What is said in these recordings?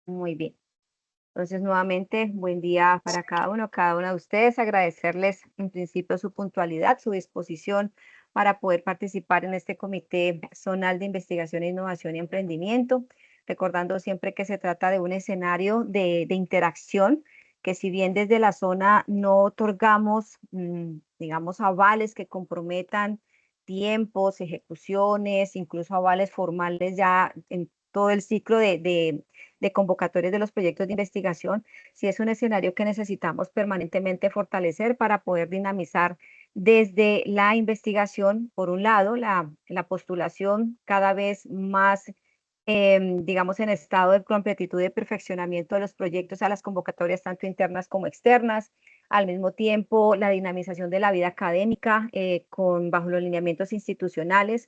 Muy bien. Entonces, nuevamente, buen día para cada una de ustedes. Agradecerles en principio su puntualidad, su disposición para poder participar en este Comité Zonal de Investigación, Innovación y Emprendimiento, recordando siempre que se trata de un escenario de interacción, que si bien desde la zona no otorgamos, digamos, avales que comprometan tiempos, ejecuciones, incluso avales formales ya en todo el ciclo de convocatorias de los proyectos de investigación, sí es un escenario que necesitamos permanentemente fortalecer para poder dinamizar desde la investigación, por un lado, la postulación cada vez más, digamos, en estado de completitud y de perfeccionamiento de los proyectos a las convocatorias tanto internas como externas, al mismo tiempo la dinamización de la vida académica bajo los lineamientos institucionales,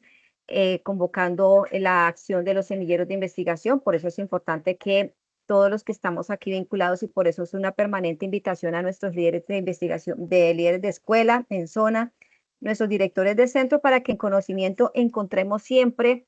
convocando la acción de los semilleros de investigación. Por eso es importante que todos los que estamos aquí vinculados, y por eso es una permanente invitación a nuestros líderes de investigación, de líderes de escuela en zona, nuestros directores de centro, para que en conocimiento encontremos siempre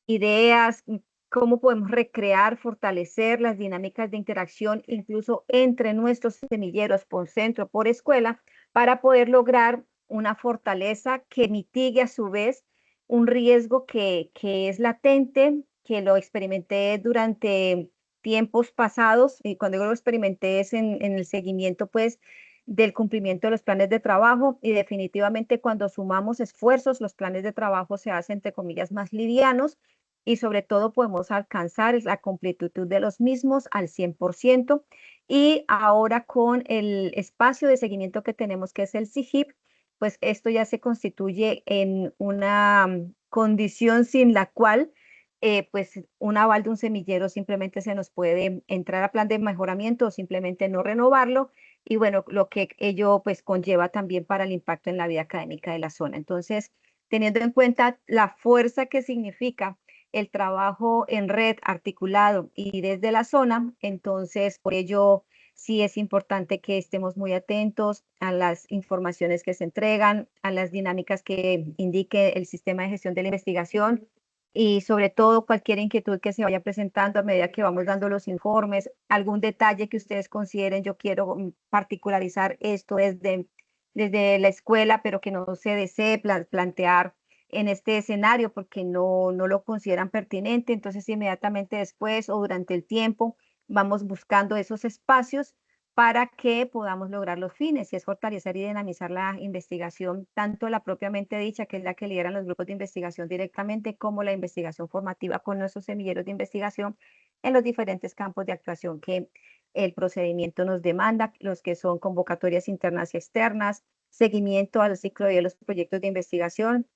ideas, cómo podemos recrear, fortalecer las dinámicas de interacción, incluso entre nuestros semilleros por centro, por escuela, para poder lograr una fortaleza que mitigue a su vez un riesgo que es latente, que lo experimenté durante tiempos pasados, y cuando digo lo experimenté es en el seguimiento pues del cumplimiento de los planes de trabajo, y definitivamente cuando sumamos esfuerzos, los planes de trabajo se hacen entre comillas más livianos, y sobre todo podemos alcanzar la completitud de los mismos al 100%. Y ahora con el espacio de seguimiento que tenemos, que es el CIGIP, pues esto ya se constituye en una condición sin la cual pues un aval de un semillero simplemente se nos puede entrar a plan de mejoramiento o simplemente no renovarlo, y bueno, lo que ello pues conlleva también para el impacto en la vida académica de la zona. Entonces, teniendo en cuenta la fuerza que significa el trabajo en red articulado y desde la zona, entonces por ello sí es importante que estemos muy atentos a las informaciones que se entregan, a las dinámicas que indique el sistema de gestión de la investigación, y sobre todo cualquier inquietud que se vaya presentando a medida que vamos dando los informes, algún detalle que ustedes consideren, yo quiero particularizar esto desde la escuela, pero que no se desee plantear en este escenario porque no lo consideran pertinente. Entonces inmediatamente después o durante el tiempo vamos buscando esos espacios para que podamos lograr los fines, y es fortalecer y dinamizar la investigación, tanto la propiamente dicha, que es la que lideran los grupos de investigación directamente, como la investigación formativa con nuestros semilleros de investigación en los diferentes campos de actuación que el procedimiento nos demanda, los que son convocatorias internas y externas, seguimiento al ciclo de los proyectos de investigación.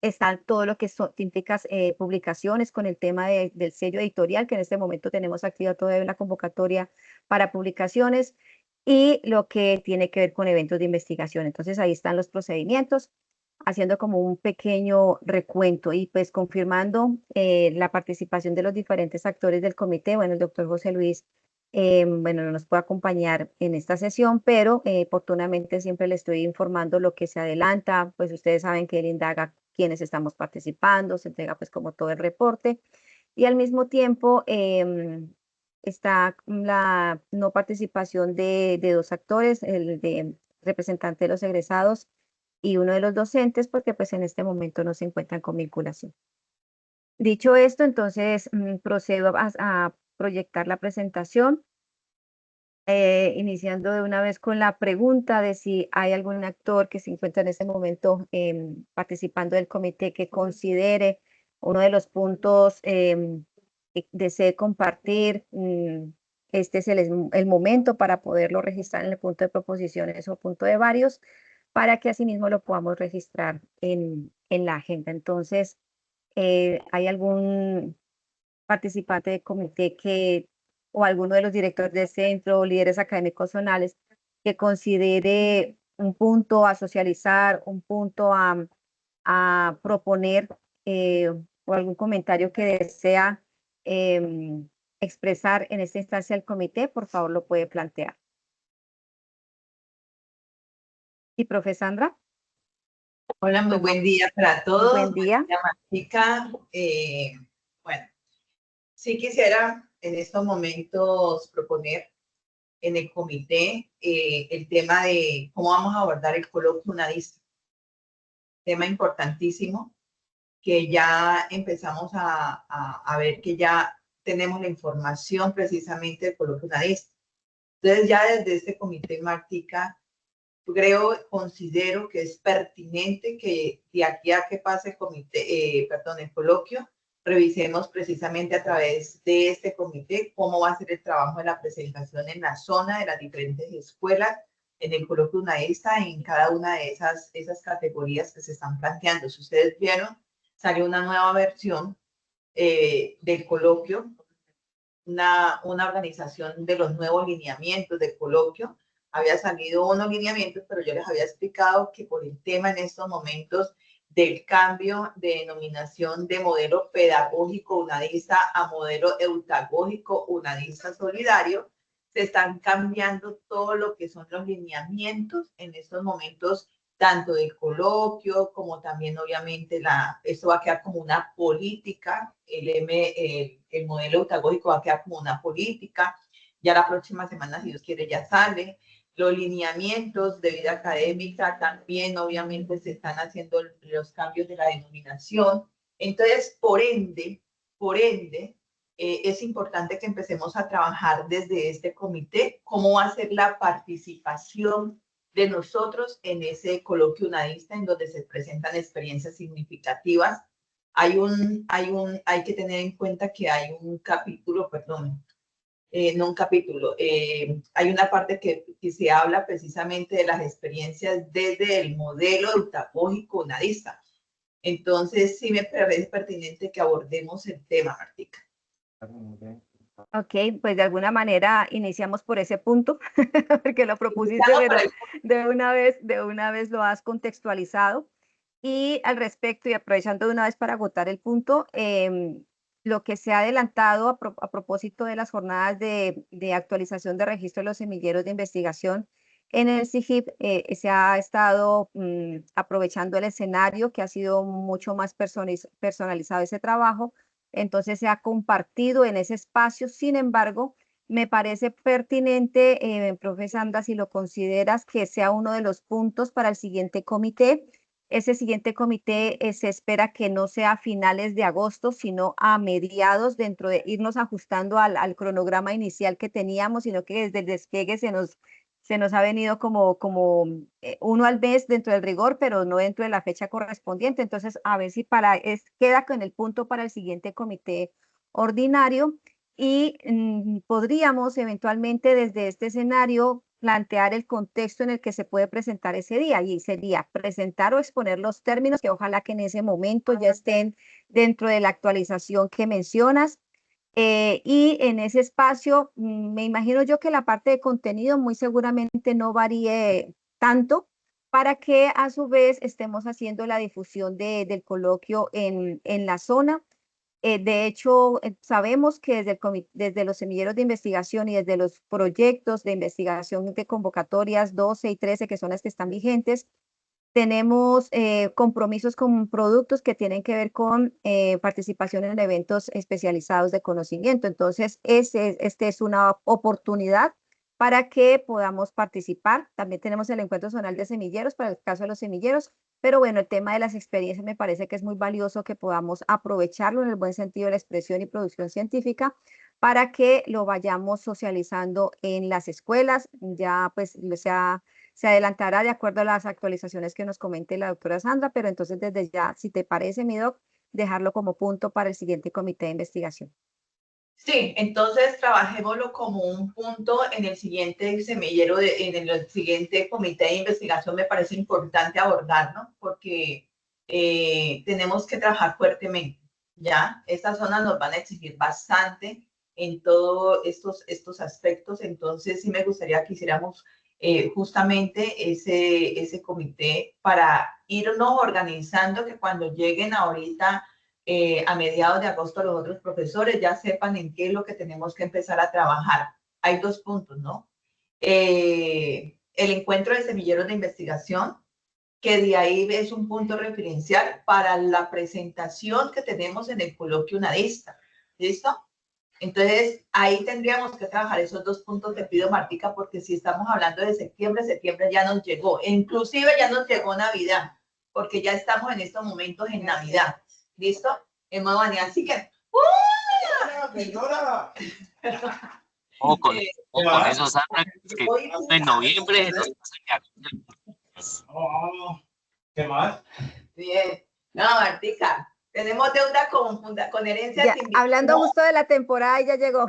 Está todo lo que son típicas publicaciones con el tema del sello editorial, que en este momento tenemos activa todavía una convocatoria para publicaciones, y lo que tiene que ver con eventos de investigación. Entonces ahí están los procedimientos, haciendo como un pequeño recuento y pues confirmando la participación de los diferentes actores del comité. Bueno, el doctor José Luis, bueno, no nos puede acompañar en esta sesión, pero oportunamente siempre le estoy informando lo que se adelanta. Pues ustedes saben que él indaga quiénes estamos participando, se entrega pues como todo el reporte, y al mismo tiempo está la no participación de dos actores, el de representante de los egresados y uno de los docentes, porque pues en este momento no se encuentran con vinculación. Dicho esto, entonces procedo a proyectar la presentación, iniciando de una vez con la pregunta de si hay algún actor que se encuentra en este momento participando del comité que considere uno de los puntos que desee compartir. Este es el momento para poderlo registrar en el punto de proposiciones o punto de varios, para que asimismo lo podamos registrar en la agenda. Entonces, ¿hay algún participante del comité o alguno de los directores de centro o líderes académicos zonales que considere un punto a socializar, un punto a proponer, o algún comentario que desea expresar en esta instancia del comité? Por favor, lo puede plantear. Y profe Sandra, Hola, muy buen día para todos. buen día. Buen día, Martica. Bueno, sí quisiera en estos momentos proponer en el comité el tema de cómo vamos a abordar el coloquio UNADISTA. Tema importantísimo que ya empezamos a ver que ya tenemos la información precisamente del coloquio UNADISTA. Entonces ya desde este comité, Martica, considero que es pertinente que de aquí a que pase el comité, el coloquio, revisemos precisamente a través de este comité cómo va a ser el trabajo de la presentación en la zona de las diferentes escuelas, en el coloquio UNAESTA, en cada una de esas categorías que se están planteando. Si ustedes vieron, salió una nueva versión del coloquio, una organización de los nuevos lineamientos del coloquio. Había salido unos lineamientos, pero yo les había explicado que por el tema en estos momentos del cambio de denominación de modelo pedagógico unadista a modelo eutagógico unadista solidario, se están cambiando todo lo que son los lineamientos en estos momentos, tanto del coloquio como también obviamente esto va a quedar como una política, el modelo eutagógico va a quedar como una política, ya la próxima semana, si Dios quiere, ya sale. Los lineamientos de vida académica también obviamente se están haciendo los cambios de la denominación. Entonces, por ende, es importante que empecemos a trabajar desde este comité cómo va a ser la participación de nosotros en ese coloquio unadista en donde se presentan experiencias significativas. Hay que tener en cuenta que hay un capítulo, no un capítulo, hay una parte que se habla precisamente de las experiencias desde el modelo eutagógico unadista. Entonces, sí me parece pertinente que abordemos el tema, Martica. Ok, pues de alguna manera iniciamos por ese punto, porque lo propusiste, pero de una vez lo has contextualizado. Y al respecto, y aprovechando de una vez para agotar el punto, lo que se ha adelantado a propósito de las jornadas de actualización de registro de los semilleros de investigación en el CIGIP, se ha estado aprovechando el escenario que ha sido mucho más personalizado ese trabajo, entonces se ha compartido en ese espacio. Sin embargo, me parece pertinente, profe Sandra, si lo consideras, que sea uno de los puntos para el siguiente comité. Ese siguiente comité se espera que no sea a finales de agosto, sino a mediados, dentro de irnos ajustando al cronograma inicial que teníamos, sino que desde el despegue se nos ha venido como uno al mes dentro del rigor, pero no dentro de la fecha correspondiente. Entonces, a ver si queda con el punto para el siguiente comité ordinario y podríamos eventualmente desde este escenario plantear el contexto en el que se puede presentar ese día, y sería presentar o exponer los términos que ojalá que en ese momento ya estén dentro de la actualización que mencionas. Y en ese espacio, me imagino yo que la parte de contenido muy seguramente no varíe tanto, para que a su vez estemos haciendo la difusión del coloquio en la zona. De hecho, sabemos que desde los semilleros de investigación y desde los proyectos de investigación de convocatorias 12 y 13, que son las que están vigentes, tenemos compromisos con productos que tienen que ver con participación en eventos especializados de conocimiento. Entonces, este es una oportunidad para que podamos participar. También tenemos el encuentro zonal de semilleros para el caso de los semilleros, pero bueno, el tema de las experiencias me parece que es muy valioso que podamos aprovecharlo en el buen sentido de la expresión y producción científica para que lo vayamos socializando en las escuelas. Ya pues se adelantará de acuerdo a las actualizaciones que nos comente la doctora Sandra, pero entonces desde ya, si te parece, mi doc, dejarlo como punto para el siguiente comité de investigación. Sí, entonces trabajémoslo como un punto en el siguiente semillero, en el siguiente comité de investigación. Me parece importante abordarlo porque tenemos que trabajar fuertemente, ¿ya? Estas zonas nos van a exigir bastante en todos estos aspectos, entonces sí me gustaría que hiciéramos justamente ese comité para irnos organizando, que cuando lleguen ahorita a mediados de agosto los otros profesores ya sepan en qué es lo que tenemos que empezar a trabajar. Hay dos puntos, ¿no? El encuentro de semilleros de investigación, que de ahí es un punto referencial para la presentación que tenemos en el coloquio UNADISTA. ¿Listo? Entonces, ahí tendríamos que trabajar esos dos puntos, te pido, Martica, porque si estamos hablando de septiembre, septiembre ya nos llegó, inclusive ya nos llegó Navidad, porque ya estamos en estos momentos en Navidad, ¿listo? En Mavania, así que... ¡Señora! O con eso, Sandra, que en noviembre nos ¿Qué más? Bien. No, Martica, tenemos deuda con herencia. Ya, hablando justo de la temporada, ya llegó.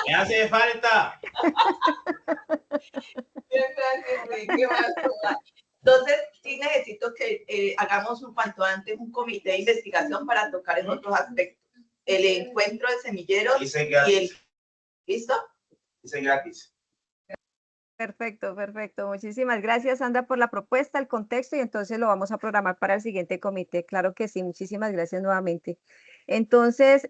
¿Qué hace falta? ¿Qué más? Entonces, sí necesito que hagamos un cuanto antes un comité de investigación para tocar en otros aspectos. El encuentro de semilleros y el... ¿Listo? Dice gratis. Perfecto, perfecto. Muchísimas gracias, Sandra, por la propuesta, el contexto, y entonces lo vamos a programar para el siguiente comité. Claro que sí, muchísimas gracias nuevamente. Entonces,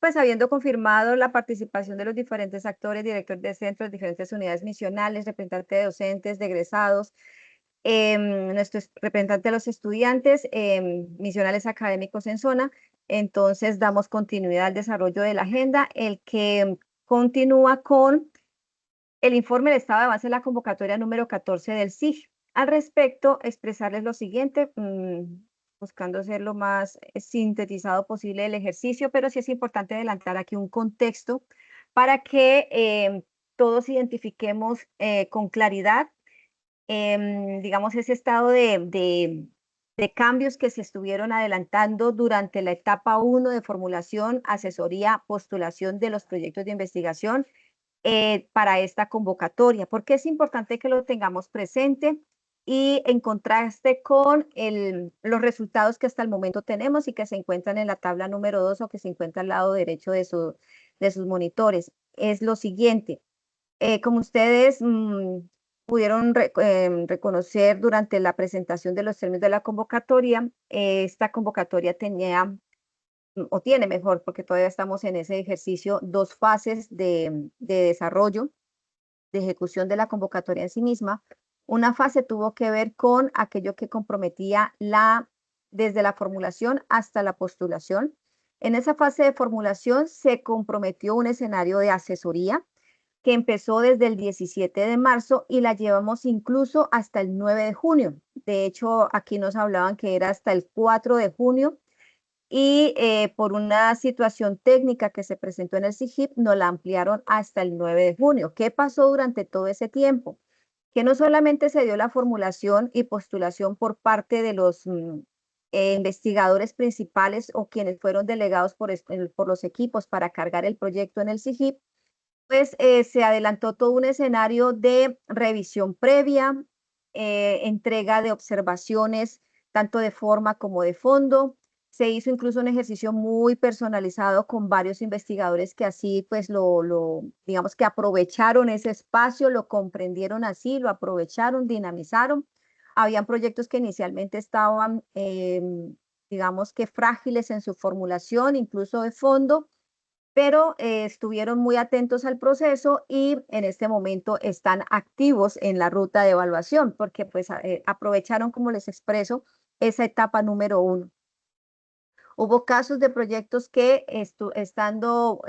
pues habiendo confirmado la participación de los diferentes actores, directores de centros, diferentes unidades misionales, representantes de docentes, de egresados, nuestro representante de los estudiantes, misionales académicos en zona, entonces damos continuidad al desarrollo de la agenda, el que continúa con el informe del estado de avance de la convocatoria número 14 del SIG. Al respecto, expresarles lo siguiente, buscando ser lo más sintetizado posible el ejercicio, pero sí es importante adelantar aquí un contexto para que todos identifiquemos con claridad, digamos, ese estado de cambios que se estuvieron adelantando durante la etapa 1 de formulación, asesoría, postulación de los proyectos de investigación para esta convocatoria. ¿Por qué es importante que lo tengamos presente? Y en contraste con los resultados que hasta el momento tenemos y que se encuentran en la tabla número 2 o que se encuentra al lado derecho de sus monitores. Es lo siguiente, como ustedes pudieron reconocer durante la presentación de los términos de la convocatoria, esta convocatoria tenía o tiene mejor, porque todavía estamos en ese ejercicio, dos fases de desarrollo, de ejecución de la convocatoria en sí misma. Una fase tuvo que ver con aquello que comprometía desde la formulación hasta la postulación. En esa fase de formulación se comprometió un escenario de asesoría que empezó desde el 17 de marzo y la llevamos incluso hasta el 9 de junio. De hecho, aquí nos hablaban que era hasta el 4 de junio y por una situación técnica que se presentó en el SIGIP, nos la ampliaron hasta el 9 de junio. ¿Qué pasó durante todo ese tiempo? Que no solamente se dio la formulación y postulación por parte de los investigadores principales o quienes fueron delegados por los equipos para cargar el proyecto en el SIGIP, pues se adelantó todo un escenario de revisión previa, entrega de observaciones tanto de forma como de fondo. Se hizo incluso un ejercicio muy personalizado con varios investigadores que así pues digamos que aprovecharon ese espacio, lo comprendieron así, lo aprovecharon, dinamizaron. Habían proyectos que inicialmente estaban, digamos que frágiles en su formulación, incluso de fondo, pero estuvieron muy atentos al proceso y en este momento están activos en la ruta de evaluación, porque pues aprovecharon, como les expreso, esa etapa número 1. Hubo casos de proyectos que estando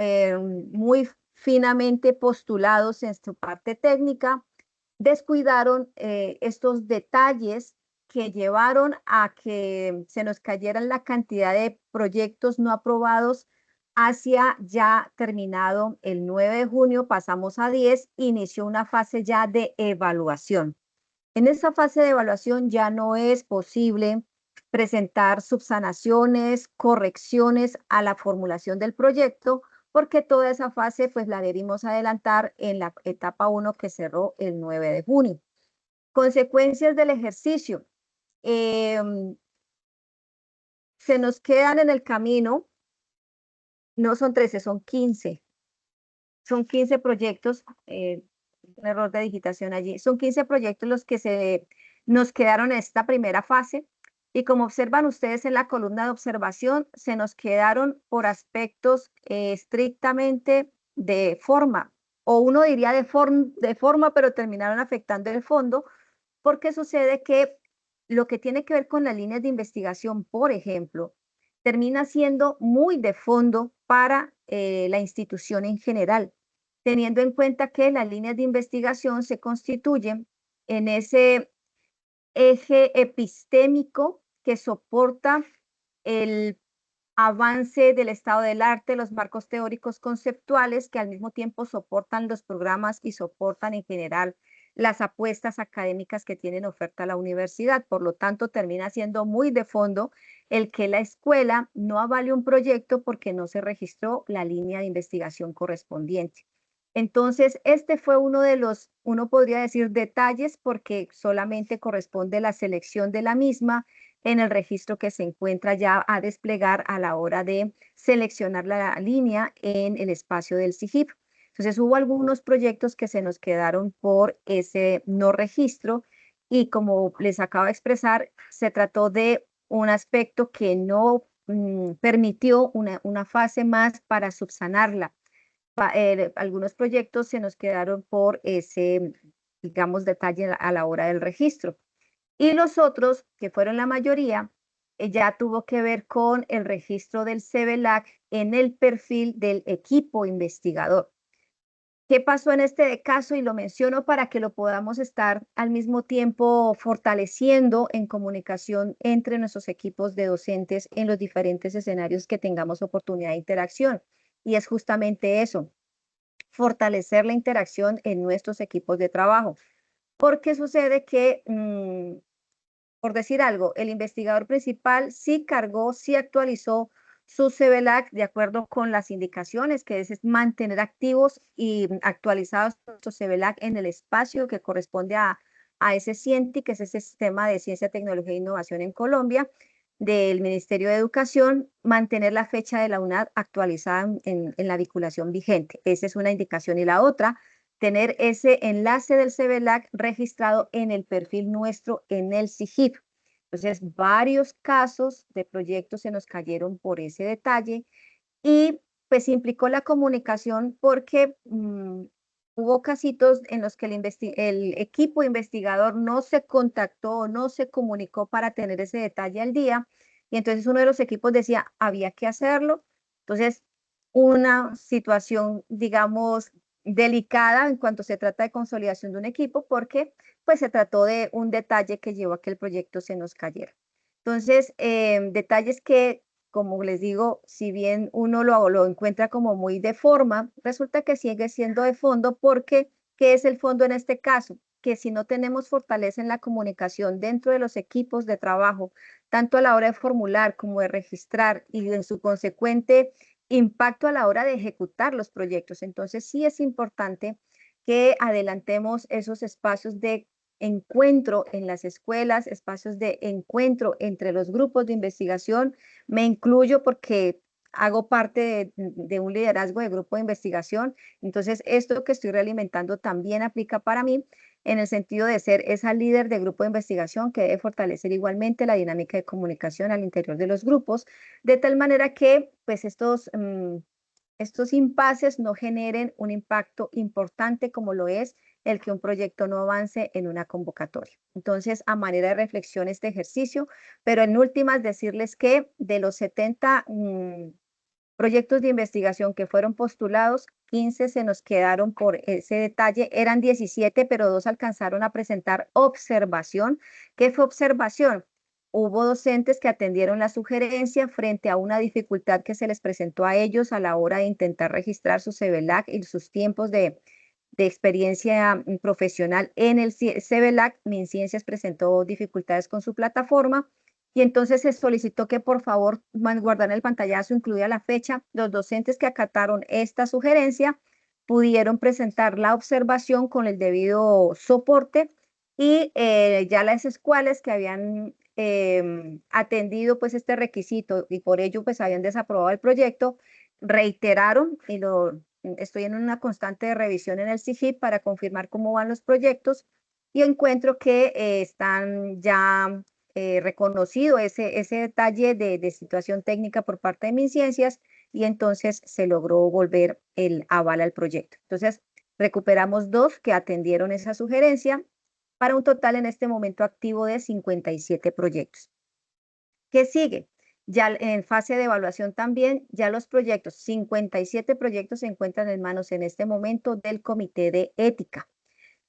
muy finamente postulados en su parte técnica, descuidaron estos detalles que llevaron a que se nos cayeran la cantidad de proyectos no aprobados hacia ya terminado el 9 de junio, pasamos a 10, inició una fase ya de evaluación. En esa fase de evaluación ya no es posible presentar subsanaciones, correcciones a la formulación del proyecto, porque toda esa fase pues la debimos adelantar en la etapa 1 que cerró el 9 de junio. Consecuencias del ejercicio. Se nos quedan en el camino, no son 13, son 15. Son 15 proyectos, un error de digitación allí, son 15 proyectos los que nos quedaron en esta primera fase. Y como observan ustedes en la columna de observación, se nos quedaron por aspectos estrictamente de forma, o uno diría de forma, pero terminaron afectando el fondo, porque sucede que lo que tiene que ver con las líneas de investigación, por ejemplo, termina siendo muy de fondo para la institución en general, teniendo en cuenta que las líneas de investigación se constituyen en ese eje epistémico que soporta el avance del estado del arte, los marcos teóricos conceptuales que al mismo tiempo soportan los programas y soportan en general las apuestas académicas que tienen oferta la universidad. Por lo tanto, termina siendo muy de fondo el que la escuela no avale un proyecto porque no se registró la línea de investigación correspondiente. Entonces, este fue uno de los, uno podría decir, detalles porque solamente corresponde la selección de la misma en el registro que se encuentra ya a desplegar a la hora de seleccionar la línea en el espacio del SIGIP. Entonces hubo algunos proyectos que se nos quedaron por ese no registro y como les acabo de expresar, se trató de un aspecto que no permitió una fase más para subsanarla. Algunos proyectos se nos quedaron por ese, digamos, detalle a la hora del registro. Y los otros, que fueron la mayoría, ya tuvo que ver con el registro del CEBELAC en el perfil del equipo investigador. ¿Qué pasó en este caso? Y lo menciono para que lo podamos estar al mismo tiempo fortaleciendo en comunicación entre nuestros equipos de docentes en los diferentes escenarios que tengamos oportunidad de interacción. Y es justamente eso, fortalecer la interacción en nuestros equipos de trabajo. Porque sucede que por decir algo, el investigador principal sí cargó, sí actualizó su CEBELAC de acuerdo con las indicaciones, que es mantener activos y actualizados nuestro CEBELAC en el espacio que corresponde a ese CIENTI, que es ese Sistema de Ciencia, Tecnología e Innovación en Colombia, del Ministerio de Educación, mantener la fecha de la UNAD actualizada en la vinculación vigente. Esa es una indicación. Y la otra, tener ese enlace del CEBELAC registrado en el perfil nuestro en el SIGIP. Entonces, varios casos de proyectos se nos cayeron por ese detalle y pues implicó la comunicación porque hubo casitos en los que el equipo investigador no se contactó, no se comunicó para tener ese detalle al día y entonces uno de los equipos decía, había que hacerlo. Entonces, una situación, digamos, delicada en cuanto se trata de consolidación de un equipo porque pues se trató de un detalle que llevó a que el proyecto se nos cayera. Entonces, detalles que, como les digo, si bien uno lo encuentra como muy de forma, resulta que sigue siendo de fondo porque, ¿qué es el fondo en este caso? Que si no tenemos fortaleza en la comunicación dentro de los equipos de trabajo, tanto a la hora de formular como de registrar y en su consecuente impacto a la hora de ejecutar los proyectos. Entonces, sí es importante que adelantemos esos espacios de encuentro en las escuelas, espacios de encuentro entre los grupos de investigación. Me incluyo porque hago parte de un liderazgo de grupo de investigación. Entonces, esto que estoy realimentando también aplica para mí en el sentido de ser esa líder de grupo de investigación que debe fortalecer igualmente la dinámica de comunicación al interior de los grupos, de tal manera que pues estos impases no generen un impacto importante como lo es el que un proyecto no avance en una convocatoria. Entonces, a manera de reflexión este ejercicio, pero en últimas decirles que de los 70 proyectos de investigación que fueron postulados, 15 se nos quedaron por ese detalle, eran 17, pero 2 alcanzaron a presentar observación. ¿Qué fue observación? Hubo docentes que atendieron la sugerencia frente a una dificultad que se les presentó a ellos a la hora de intentar registrar su CEBELAC y sus tiempos de experiencia profesional en el CEBELAC. MinCiencias presentó dificultades con su plataforma y entonces se solicitó que por favor guardaran el pantallazo, incluida la fecha. Los docentes que acataron esta sugerencia pudieron presentar la observación con el debido soporte y ya las escuelas que habían atendido pues este requisito y por ello pues habían desaprobado el proyecto, reiteraron y estoy en una constante revisión en el SIGIP para confirmar cómo van los proyectos y encuentro que están ya reconocido ese detalle de situación técnica por parte de MinCiencias y entonces se logró volver el aval al proyecto. Entonces, recuperamos 2 que atendieron esa sugerencia para un total en este momento activo de 57 proyectos. ¿Qué sigue? Ya en fase de evaluación también, ya los proyectos, 57 proyectos se encuentran en manos en este momento del Comité de Ética.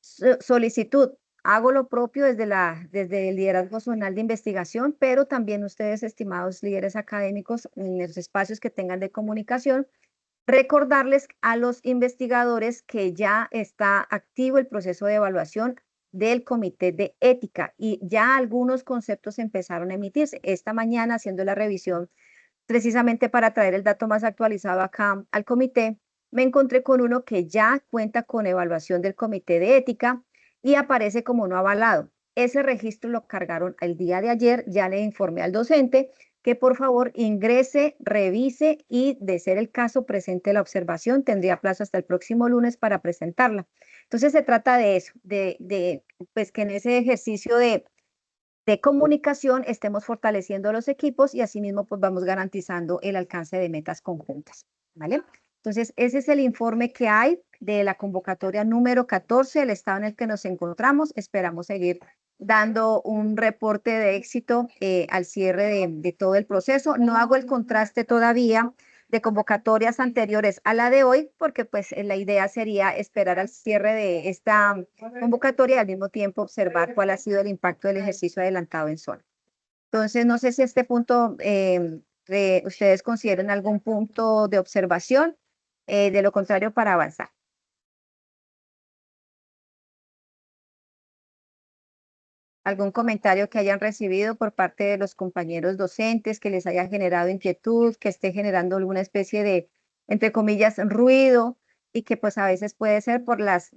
Solicitud, hago lo propio desde el liderazgo zonal de investigación, pero también ustedes, estimados líderes académicos, en los espacios que tengan de comunicación, recordarles a los investigadores que ya está activo el proceso de evaluación del Comité de Ética y ya algunos conceptos empezaron a emitirse. Esta mañana, haciendo la revisión precisamente para traer el dato más actualizado acá al comité, me encontré con uno que ya cuenta con evaluación del Comité de Ética y aparece como no avalado. Ese registro lo cargaron el día de ayer, ya le informé al docente que por favor ingrese, revise y, de ser el caso, presente la observación. Tendría plazo hasta el próximo lunes para presentarla. Entonces se trata de eso, pues que en ese ejercicio de comunicación estemos fortaleciendo los equipos y asimismo pues vamos garantizando el alcance de metas conjuntas, ¿vale? Entonces ese es el informe que hay de la convocatoria número 14, el estado en el que nos encontramos. Esperamos seguir dando un reporte de éxito al cierre de todo el proceso. No hago el contraste todavía de convocatorias anteriores a la de hoy, porque pues la idea sería esperar al cierre de esta convocatoria y al mismo tiempo observar cuál ha sido el impacto del ejercicio adelantado en zona. Entonces, no sé si este punto ustedes consideren algún punto de observación, de lo contrario para avanzar. ¿Algún comentario que hayan recibido por parte de los compañeros docentes que les haya generado inquietud, que esté generando alguna especie de, entre comillas, ruido y que pues a veces puede ser por las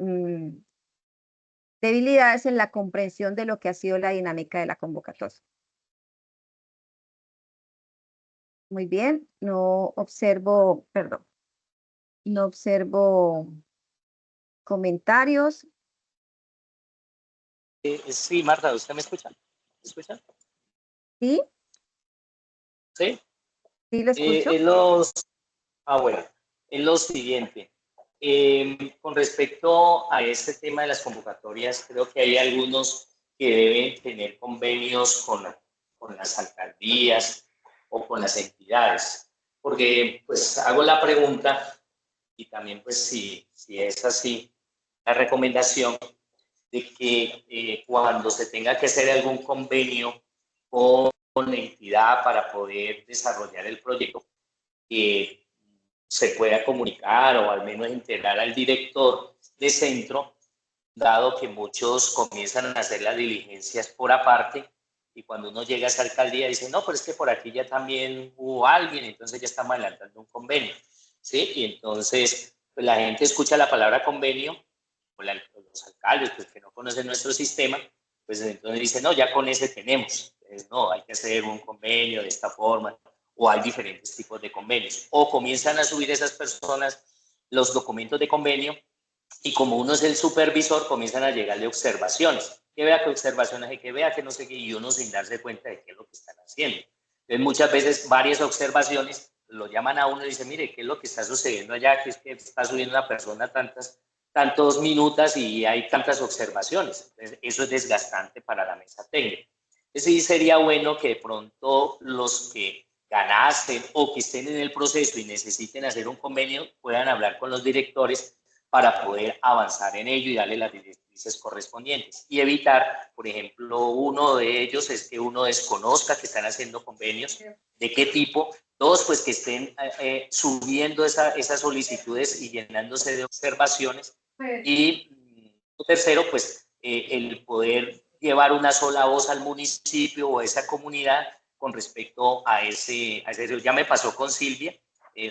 debilidades en la comprensión de lo que ha sido la dinámica de la convocatoria? Muy bien, no observo, perdón, no observo comentarios. Sí, Marta, ¿usted me escucha? ¿Me escucha? ¿Sí? Sí. ¿Sí lo escucho? Bueno, es lo siguiente. Con respecto a este tema de las convocatorias, creo que hay algunos que deben tener convenios con las alcaldías o con las entidades, porque pues hago la pregunta y también pues si es así, la recomendación de que cuando se tenga que hacer algún convenio con la entidad para poder desarrollar el proyecto, se pueda comunicar o al menos integrar al director de centro, dado que muchos comienzan a hacer las diligencias por aparte y cuando uno llega a esa alcaldía dice, no, pero es que por aquí ya también hubo alguien, entonces ya estamos adelantando un convenio, ¿sí? Y entonces pues la gente escucha la palabra convenio, o los alcaldes pues, que no conocen nuestro sistema, pues entonces dicen, no, ya con ese tenemos. Entonces, no, hay que hacer un convenio de esta forma, o hay diferentes tipos de convenios. O comienzan a subir esas personas los documentos de convenio y como uno es el supervisor, comienzan a llegarle observaciones. Que vea qué observaciones hay, que vea que no sé qué, y uno sin darse cuenta de qué es lo que están haciendo. Entonces, muchas veces, varias observaciones lo llaman a uno y dicen, mire, ¿qué es lo que está sucediendo allá? Que es que está subiendo una persona tantos minutos y hay tantas observaciones. Entonces, eso es desgastante para la mesa técnica. Entonces, sí sería bueno que de pronto los que ganasen o que estén en el proceso y necesiten hacer un convenio puedan hablar con los directores para poder avanzar en ello y darle las directrices correspondientes y evitar, por ejemplo, uno de ellos es que uno desconozca que están haciendo convenios, de qué tipo, dos, pues que estén subiendo esas solicitudes y llenándose de observaciones y tercero, pues el poder llevar una sola voz al municipio o a esa comunidad con respecto a ese. Ya me pasó con Silvia,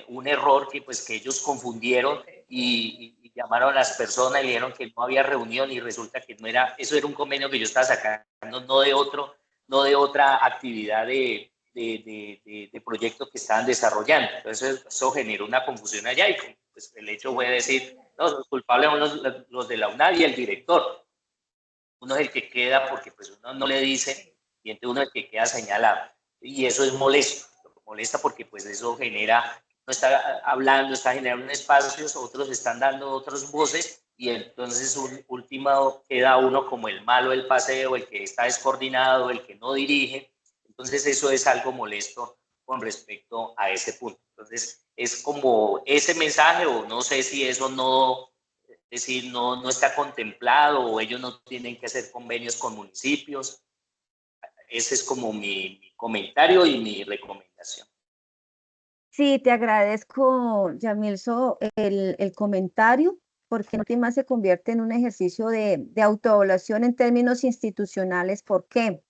un error que ellos confundieron y llamaron a las personas y le dijeron que no había reunión y resulta que no era, eso era un convenio que yo estaba sacando, no de otra actividad de proyecto que estaban desarrollando. Entonces eso generó una confusión allá y pues, el hecho fue decir, no, los culpables son los de la UNAD y el director. Uno es el que queda porque pues uno no le dice y entonces uno es el que queda señalado. Y eso es molesto, molesta porque pues eso genera, no está hablando, está generando espacios, otros están dando otras voces y entonces último queda uno como el malo del paseo, el que está descoordinado, el que no dirige. Entonces eso es algo molesto con respecto a ese punto. Entonces, es como ese mensaje, o no sé si eso no, es decir, no está contemplado, o ellos no tienen que hacer convenios con municipios. Ese es como mi comentario y mi recomendación. Sí, te agradezco, Yamilso, el comentario, porque en última se convierte en un ejercicio de autoevaluación en términos institucionales. ¿Por qué?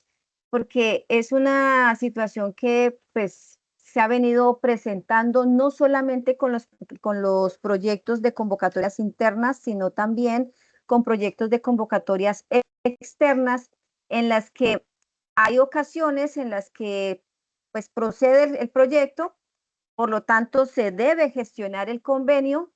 Porque es una situación que pues se ha venido presentando no solamente con los proyectos de convocatorias internas, sino también con proyectos de convocatorias externas, en las que hay ocasiones en las que pues procede el proyecto, por lo tanto se debe gestionar el convenio,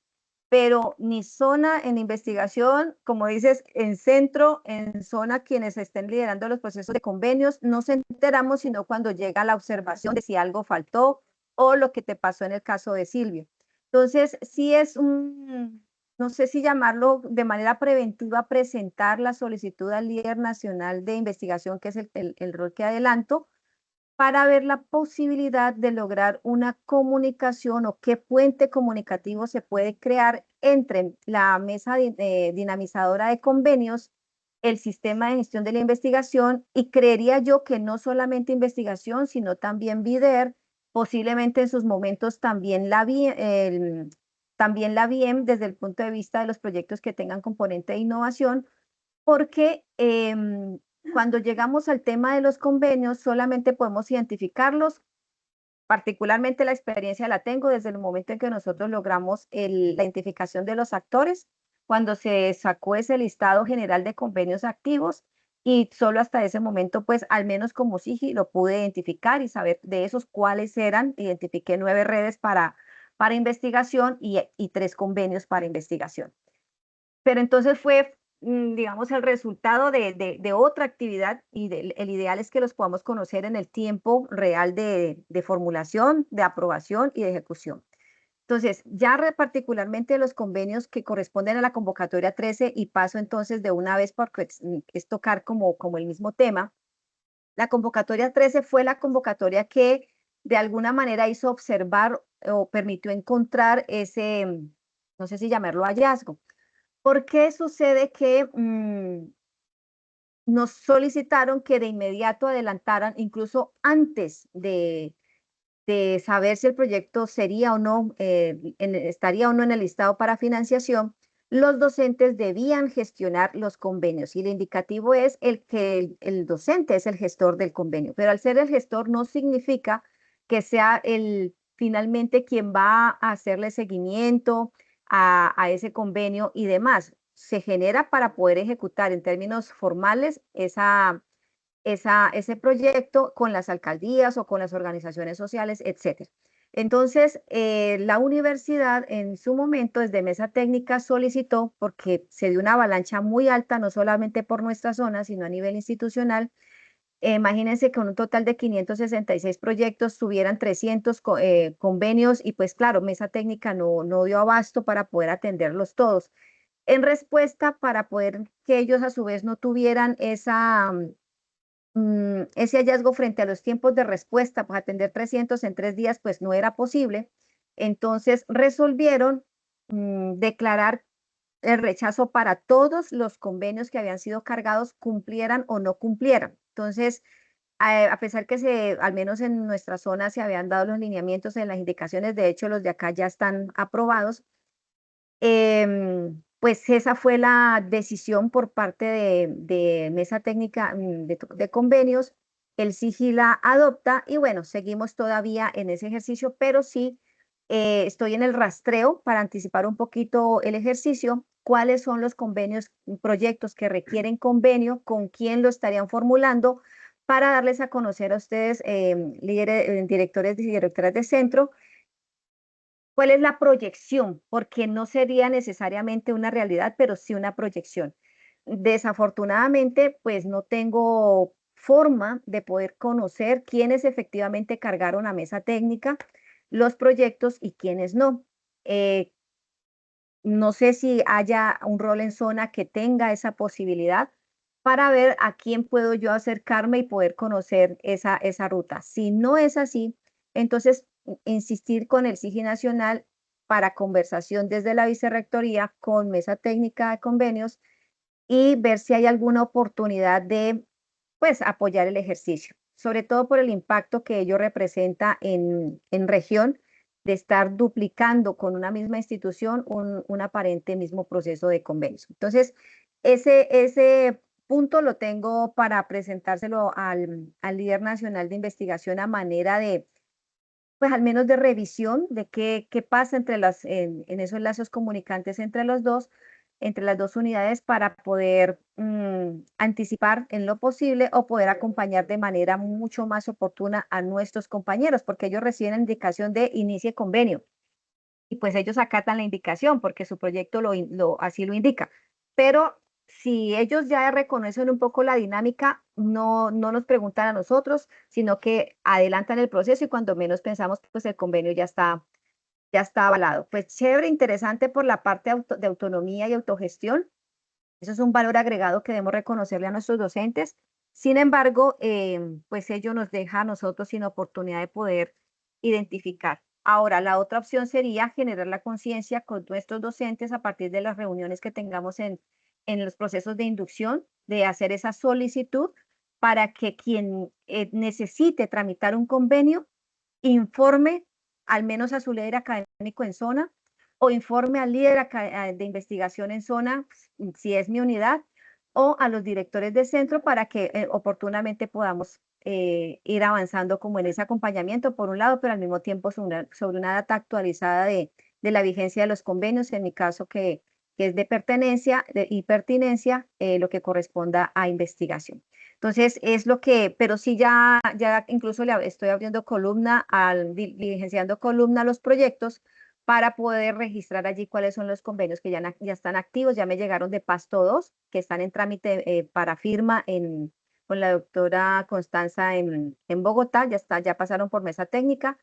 pero ni zona en investigación, como dices, en centro, en zona, quienes estén liderando los procesos de convenios, no nos enteramos sino cuando llega la observación de si algo faltó o lo que te pasó en el caso de Silvio. Entonces, sí es no sé si llamarlo de manera preventiva, presentar la solicitud al líder nacional de investigación, que es el rol que adelanto, para ver la posibilidad de lograr una comunicación o qué puente comunicativo se puede crear entre la mesa dinamizadora de convenios, el sistema de gestión de la investigación, y creería yo que no solamente investigación, sino también VIDER, posiblemente en sus momentos también también la BIEM desde el punto de vista de los proyectos que tengan componente de innovación, porque cuando llegamos al tema de los convenios, solamente podemos identificarlos. Particularmente la experiencia la tengo desde el momento en que nosotros logramos la identificación de los actores, cuando se sacó ese listado general de convenios activos, y solo hasta ese momento, pues al menos como SIGI, lo pude identificar y saber de esos cuáles eran. Identifiqué 9 redes para investigación y 3 convenios para investigación. Pero entonces fue, digamos, el resultado de otra actividad, y el ideal es que los podamos conocer en el tiempo real de formulación, de aprobación y de ejecución. Entonces, ya particularmente los convenios que corresponden a la convocatoria 13, y paso entonces de una vez porque es tocar como el mismo tema. La convocatoria 13 fue la convocatoria que de alguna manera hizo observar o permitió encontrar ese, no sé si llamarlo hallazgo. ¿Por qué sucede que nos solicitaron que de inmediato adelantaran, incluso antes de saber si el proyecto sería o no, estaría o no en el listado para financiación? Los docentes debían gestionar los convenios, y el indicativo es que el docente es el gestor del convenio, pero al ser el gestor no significa que sea finalmente quien va a hacerle seguimiento a ese convenio y demás. Se genera para poder ejecutar en términos formales ese proyecto con las alcaldías o con las organizaciones sociales, etcétera. Entonces, la universidad en su momento, desde mesa técnica, solicitó, porque se dio una avalancha muy alta, no solamente por nuestra zona, sino a nivel institucional. Imagínense que con un total de 566 proyectos tuvieran 300 convenios, y pues claro, mesa técnica no dio abasto para poder atenderlos todos. En respuesta, para poder que ellos a su vez no tuvieran ese hallazgo frente a los tiempos de respuesta, pues atender 300 en 3 días, pues no era posible. Entonces resolvieron declarar el rechazo para todos los convenios que habían sido cargados, cumplieran o no cumplieran. Entonces, a pesar que al menos en nuestra zona se habían dado los lineamientos en las indicaciones, de hecho los de acá ya están aprobados, pues esa fue la decisión por parte de mesa técnica de convenios. El SIGI la adopta y bueno, seguimos todavía en ese ejercicio, pero sí estoy en el rastreo para anticipar un poquito el ejercicio. ¿Cuáles son los convenios, proyectos que requieren convenio? ¿Con quién lo estarían formulando? Para darles a conocer a ustedes, líderes, directores y directoras de centro, cuál es la proyección, porque no sería necesariamente una realidad, pero sí una proyección. Desafortunadamente, pues no tengo forma de poder conocer quiénes efectivamente cargaron a mesa técnica los proyectos y quiénes no. No sé si haya un rol en zona que tenga esa posibilidad para ver a quién puedo yo acercarme y poder conocer esa ruta. Si no es así, Entonces, insistir con el SIGI Nacional para conversación desde la Vicerrectoría con Mesa Técnica de Convenios y ver si hay alguna oportunidad de, pues, apoyar el ejercicio, sobre todo por el impacto que ello representa en región de estar duplicando con una misma institución un aparente mismo proceso de convenios. Entonces, ese punto lo tengo para presentárselo al líder nacional de investigación a manera de, pues al menos de revisión de qué pasa en esos lazos comunicantes entre las dos unidades para poder anticipar en lo posible o poder acompañar de manera mucho más oportuna a nuestros compañeros, porque ellos reciben la indicación de inicie convenio y pues ellos acatan la indicación porque su proyecto así lo indica. Pero si ellos ya reconocen un poco la dinámica, no nos preguntan a nosotros, sino que adelantan el proceso y cuando menos pensamos, pues el convenio ya está avalado. Pues chévere, interesante por la parte de autonomía y autogestión. Eso es un valor agregado que debemos reconocerle a nuestros docentes. Sin embargo, pues ello nos deja a nosotros sin oportunidad de poder identificar. Ahora, la otra opción sería generar la conciencia con nuestros docentes a partir de las reuniones que tengamos en los procesos de inducción, de hacer esa solicitud para que quien necesite tramitar un convenio informe al menos a su líder académico en zona o informe al líder de investigación en zona, si es mi unidad, o a los directores de centro para que oportunamente podamos ir avanzando como en ese acompañamiento por un lado, pero al mismo tiempo sobre una data actualizada de la vigencia de los convenios, en mi caso que es de pertenencia y pertinencia, lo que corresponda a investigación. Entonces, es lo que, pero sí ya incluso le estoy abriendo columna, diligenciando columna a los proyectos para poder registrar allí cuáles son los convenios que ya están activos. Ya me llegaron de Pasto 2, que están en trámite para firma con la doctora Constanza en Bogotá, ya pasaron por mesa técnica.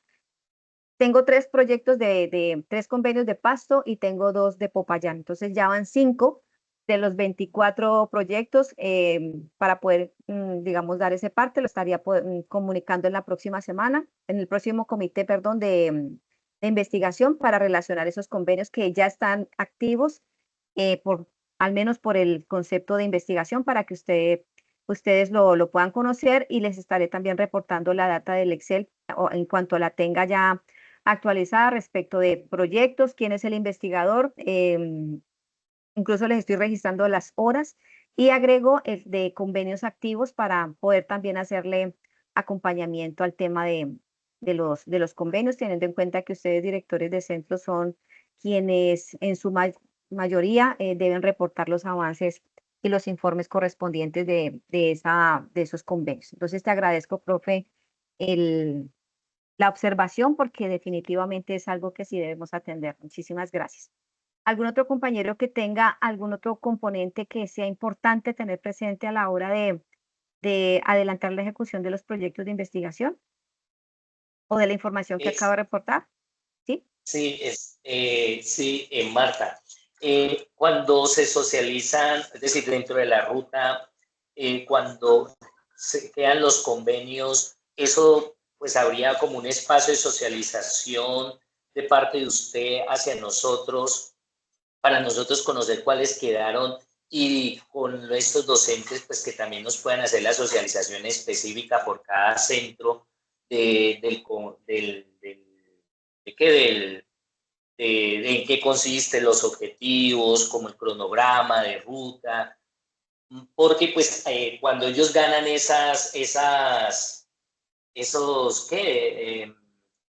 Tengo 3 proyectos de 3 convenios de Pasto y tengo 2 de Popayán. Entonces ya van 5 de los 24 proyectos para poder, digamos, dar ese parte. Lo estaría comunicando en la próxima semana, en el próximo comité, perdón, de investigación para relacionar esos convenios que ya están activos, al menos por el concepto de investigación, para que ustedes lo puedan conocer y les estaré también reportando la data del Excel en cuanto la tenga ya actualizada respecto de proyectos, quién es el investigador, incluso les estoy registrando las horas y agrego el de convenios activos para poder también hacerle acompañamiento al tema de los convenios, teniendo en cuenta que ustedes, directores de centros, son quienes en su mayoría deben reportar los avances y los informes correspondientes de esos convenios. Entonces, te agradezco, profe, la observación porque definitivamente es algo que sí debemos atender. Muchísimas gracias. ¿Algún otro compañero que tenga algún otro componente que sea importante tener presente a la hora de adelantar la ejecución de los proyectos de investigación o de la información que acabo de reportar? ¿Sí? Sí, Marta. Cuando se socializan, es decir, dentro de la ruta, cuando se crean los convenios, eso pues habría como un espacio de socialización de parte de usted hacia nosotros, para nosotros conocer cuáles quedaron y con estos docentes pues que también nos puedan hacer la socialización específica por cada centro de en qué consisten los objetivos, como el cronograma de ruta, porque pues cuando ellos ganan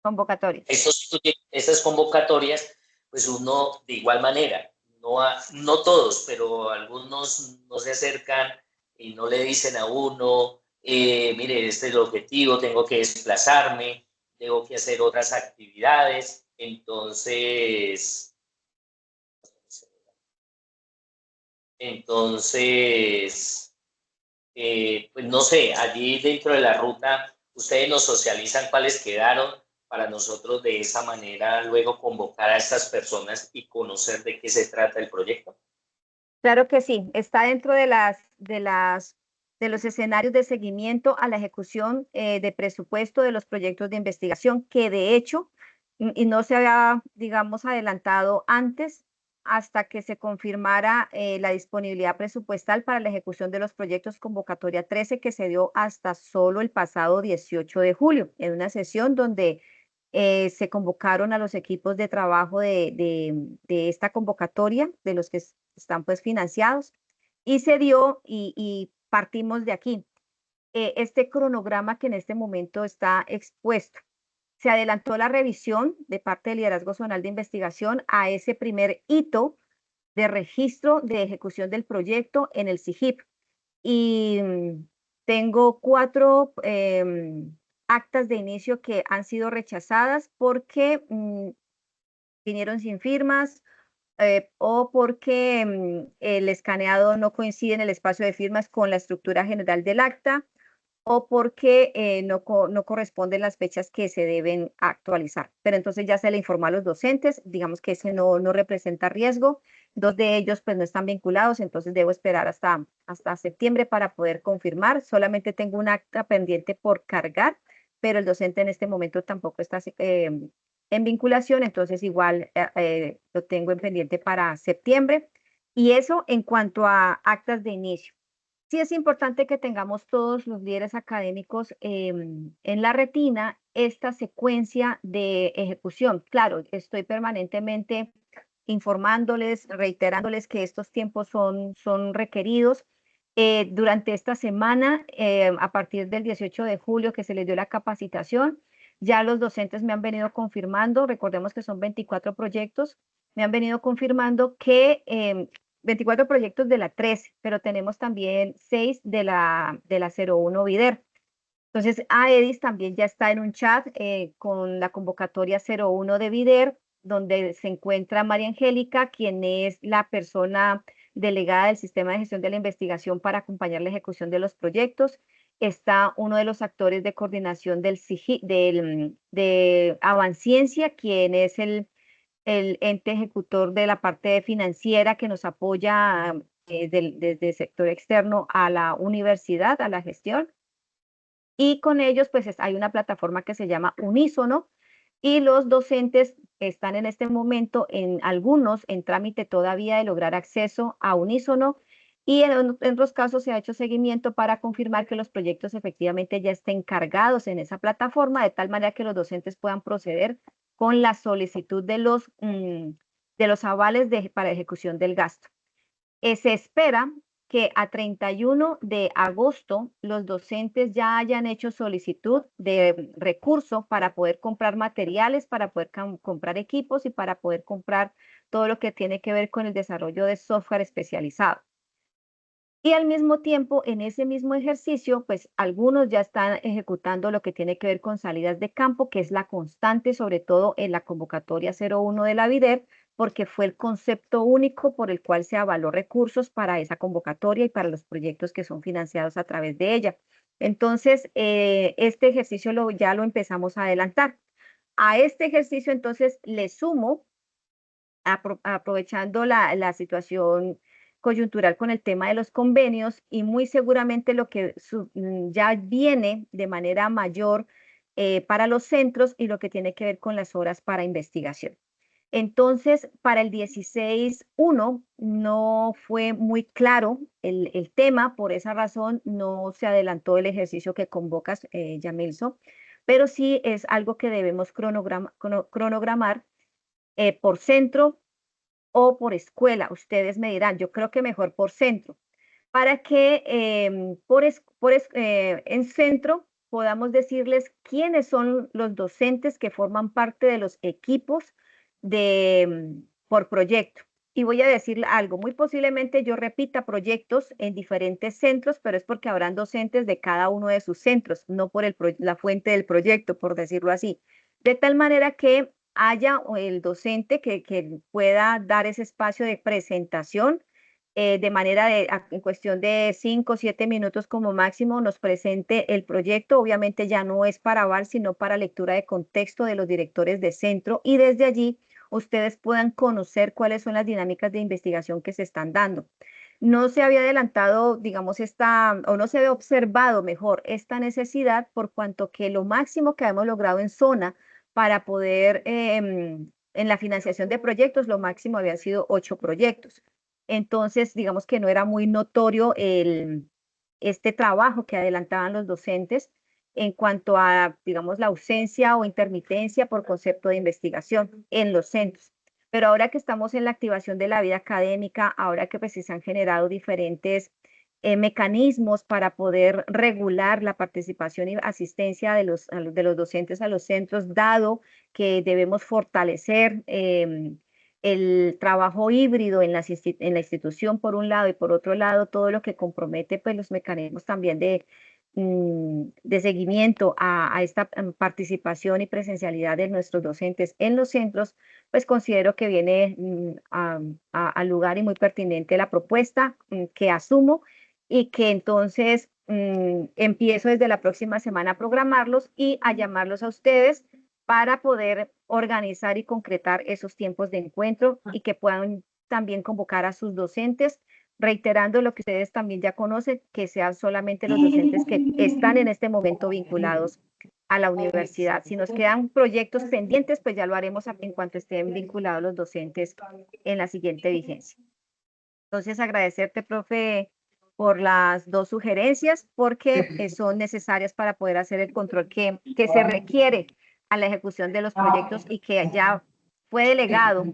Convocatorias. esas convocatorias, pues uno de igual manera, no todos, pero algunos no se acercan y no le dicen a uno, mire, este es el objetivo, tengo que desplazarme, tengo que hacer otras actividades, entonces, pues no sé, allí dentro de la ruta, ustedes nos socializan cuáles quedaron para nosotros de esa manera luego convocar a estas personas y conocer de qué se trata el proyecto. Claro que sí, está dentro de de los escenarios de seguimiento a la ejecución de presupuesto de los proyectos de investigación, que de hecho, y no se había, digamos, adelantado antes hasta que se confirmara la disponibilidad presupuestal para la ejecución de los proyectos convocatoria 13, que se dio hasta solo el pasado 18 de julio, en una sesión donde se convocaron a los equipos de trabajo de esta convocatoria, de los que están pues financiados, y se dio y partimos de aquí. Este cronograma que en este momento está expuesto. Se adelantó la revisión de parte del Liderazgo Zonal de Investigación a ese primer hito de registro de ejecución del proyecto en el SIGIP. Y tengo 4 actas de inicio que han sido rechazadas porque vinieron sin firmas o porque el escaneado no coincide en el espacio de firmas con la estructura general del acta o porque no corresponden las fechas que se deben actualizar. Pero entonces ya se le informó a los docentes, digamos que ese no representa riesgo. 2 de ellos pues no están vinculados, entonces debo esperar hasta septiembre para poder confirmar. Solamente tengo un acta pendiente por cargar, pero el docente en este momento tampoco está en vinculación, entonces igual lo tengo en pendiente para septiembre. Y eso en cuanto a actas de inicio. Sí es importante que tengamos todos los líderes académicos en la retina esta secuencia de ejecución. Claro, estoy permanentemente informándoles, reiterándoles que estos tiempos son requeridos. Durante esta semana, a partir del 18 de julio que se les dio la capacitación, ya los docentes me han venido confirmando, recordemos que son 24 proyectos, me han venido confirmando que 24 proyectos de la 13, pero tenemos también 6 de la 01 VIDER. Entonces, AEDIS también ya está en un chat con la convocatoria 01 de VIDER, donde se encuentra María Angélica, quien es la persona delegada del Sistema de Gestión de la Investigación para acompañar la ejecución de los proyectos. Está uno de los actores de coordinación de Avanciencia, quien es el ente ejecutor de la parte financiera que nos apoya desde el sector externo a la universidad, a la gestión. Y con ellos, pues hay una plataforma que se llama Unísono y los docentes están en este momento, algunos en trámite todavía de lograr acceso a Unísono y en otros casos se ha hecho seguimiento para confirmar que los proyectos efectivamente ya estén cargados en esa plataforma de tal manera que los docentes puedan proceder con la solicitud de los avales para ejecución del gasto. Se espera que a 31 de agosto los docentes ya hayan hecho solicitud de recurso para poder comprar materiales, para poder comprar equipos y para poder comprar todo lo que tiene que ver con el desarrollo de software especializado. Y al mismo tiempo, en ese mismo ejercicio, pues algunos ya están ejecutando lo que tiene que ver con salidas de campo, que es la constante, sobre todo en la convocatoria 01 de la VIDER, porque fue el concepto único por el cual se avaló recursos para esa convocatoria y para los proyectos que son financiados a través de ella. Entonces, este ejercicio ya lo empezamos a adelantar. A este ejercicio, entonces, le sumo, aprovechando la situación coyuntural con el tema de los convenios y muy seguramente lo que ya viene de manera mayor para los centros y lo que tiene que ver con las horas para investigación. Entonces, para el 16.1 no fue muy claro el tema, por esa razón no se adelantó el ejercicio que convocas, Yamilso, pero sí es algo que debemos cronogramar por centro o por escuela. Ustedes me dirán, yo creo que mejor por centro, para que en centro podamos decirles quiénes son los docentes que forman parte de los equipos por proyecto. Y voy a decir algo, muy posiblemente yo repita proyectos en diferentes centros, pero es porque habrán docentes de cada uno de sus centros, no por la fuente del proyecto, por decirlo así. De tal manera que haya el docente que pueda dar ese espacio de presentación de manera en cuestión de 5 o 7 minutos como máximo, nos presente el proyecto. Obviamente ya no es para aval, sino para lectura de contexto de los directores de centro y desde allí ustedes puedan conocer cuáles son las dinámicas de investigación que se están dando. no se había adelantado, digamos, o no se había observado mejor esta necesidad por cuanto que lo máximo que hemos logrado en zona para poder, en la financiación de proyectos, lo máximo había sido 8 proyectos. Entonces, digamos que no era muy notorio este trabajo que adelantaban los docentes en cuanto a, digamos, la ausencia o intermitencia por concepto de investigación en los centros. Pero ahora que estamos en la activación de la vida académica, ahora que pues se han generado diferentes mecanismos para poder regular la participación y asistencia de los docentes a los centros, dado que debemos fortalecer el trabajo híbrido en la institución por un lado y por otro lado todo lo que compromete pues los mecanismos también de seguimiento a esta participación y presencialidad de nuestros docentes en los centros, pues considero que viene al lugar y muy pertinente la propuesta que asumo y que entonces empiezo desde la próxima semana a programarlos y a llamarlos a ustedes para poder organizar y concretar esos tiempos de encuentro y que puedan también convocar a sus docentes, reiterando lo que ustedes también ya conocen, que sean solamente los docentes que están en este momento vinculados a la universidad. Si nos quedan proyectos pendientes, pues ya lo haremos en cuanto estén vinculados los docentes en la siguiente vigencia. Entonces, agradecerte, profe, por las 2 sugerencias, porque son necesarias para poder hacer el control que se requiere a la ejecución de los proyectos y que ya fue delegado,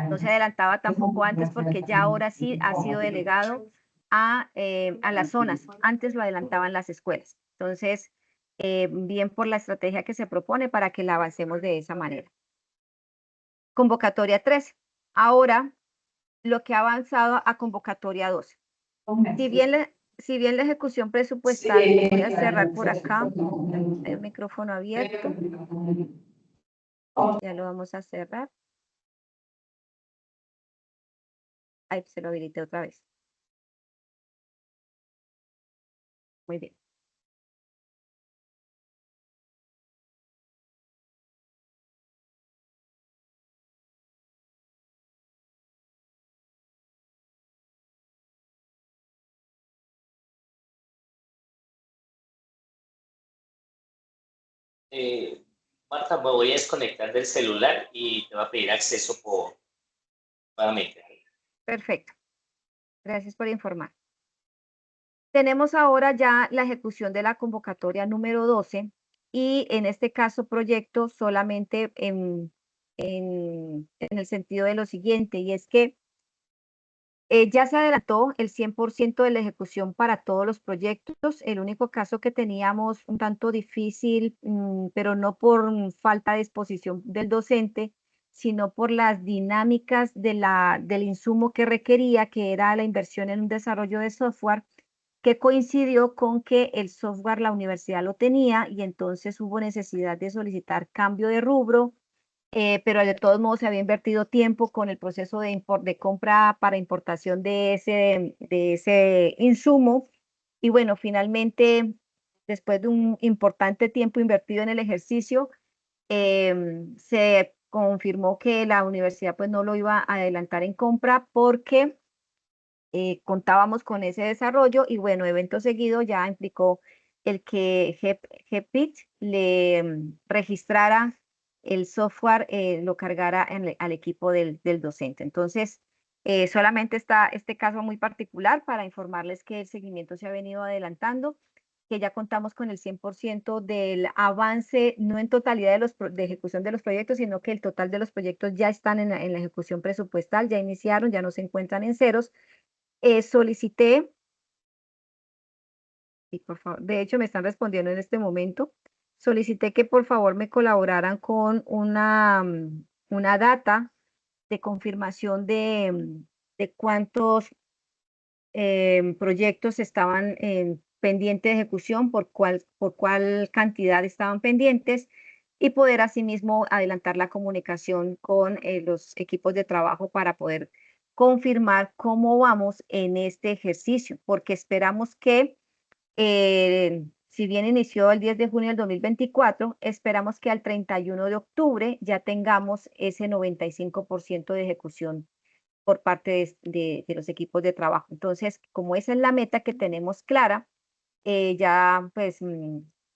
no se adelantaba tampoco antes porque ya ahora sí ha sido delegado a las zonas, antes lo adelantaban las escuelas. Entonces, bien por la estrategia que se propone para que la avancemos de esa manera. Convocatoria 13. Ahora, lo que ha avanzado a convocatoria 12. Si bien la ejecución presupuestal, voy a cerrar por acá, el micrófono abierto, ya lo vamos a cerrar. Ahí se lo habilité otra vez. Muy bien. Marta, me voy a desconectar del celular y te va a pedir acceso nuevamente. Perfecto. Gracias por informar. Tenemos ahora ya la ejecución de la convocatoria número 12 y en este caso proyecto solamente en el sentido de lo siguiente, y es que ya se adelantó el 100% de la ejecución para todos los proyectos. El único caso que teníamos un tanto difícil, pero no por falta de disposición del docente, sino por las dinámicas del insumo que requería, que era la inversión en un desarrollo de software, que coincidió con que el software la universidad lo tenía y entonces hubo necesidad de solicitar cambio de rubro, pero de todos modos se había invertido tiempo con el proceso de compra para importación de ese insumo. Y bueno, finalmente, después de un importante tiempo invertido en el ejercicio, se confirmó que la universidad pues no lo iba a adelantar en compra porque contábamos con ese desarrollo y bueno, evento seguido ya implicó el que GEPIT le registrara el software, lo cargara al equipo del docente. Entonces, solamente está este caso muy particular para informarles que el seguimiento se ha venido adelantando, que ya contamos con el 100% del avance, no en totalidad de ejecución de los proyectos, sino que el total de los proyectos ya están en la ejecución presupuestal, ya iniciaron, ya no se encuentran en ceros. Solicité, y por favor, de hecho me están respondiendo en este momento, solicité que por favor me colaboraran con una data de confirmación de cuántos proyectos estaban pendientes de ejecución, por cuál cantidad estaban pendientes y poder asimismo adelantar la comunicación con los equipos de trabajo para poder confirmar cómo vamos en este ejercicio, porque esperamos que, si bien inició el 10 de junio del 2024, esperamos que al 31 de octubre ya tengamos ese 95% de ejecución por parte de los equipos de trabajo. Entonces, como esa es la meta que tenemos clara, ya pues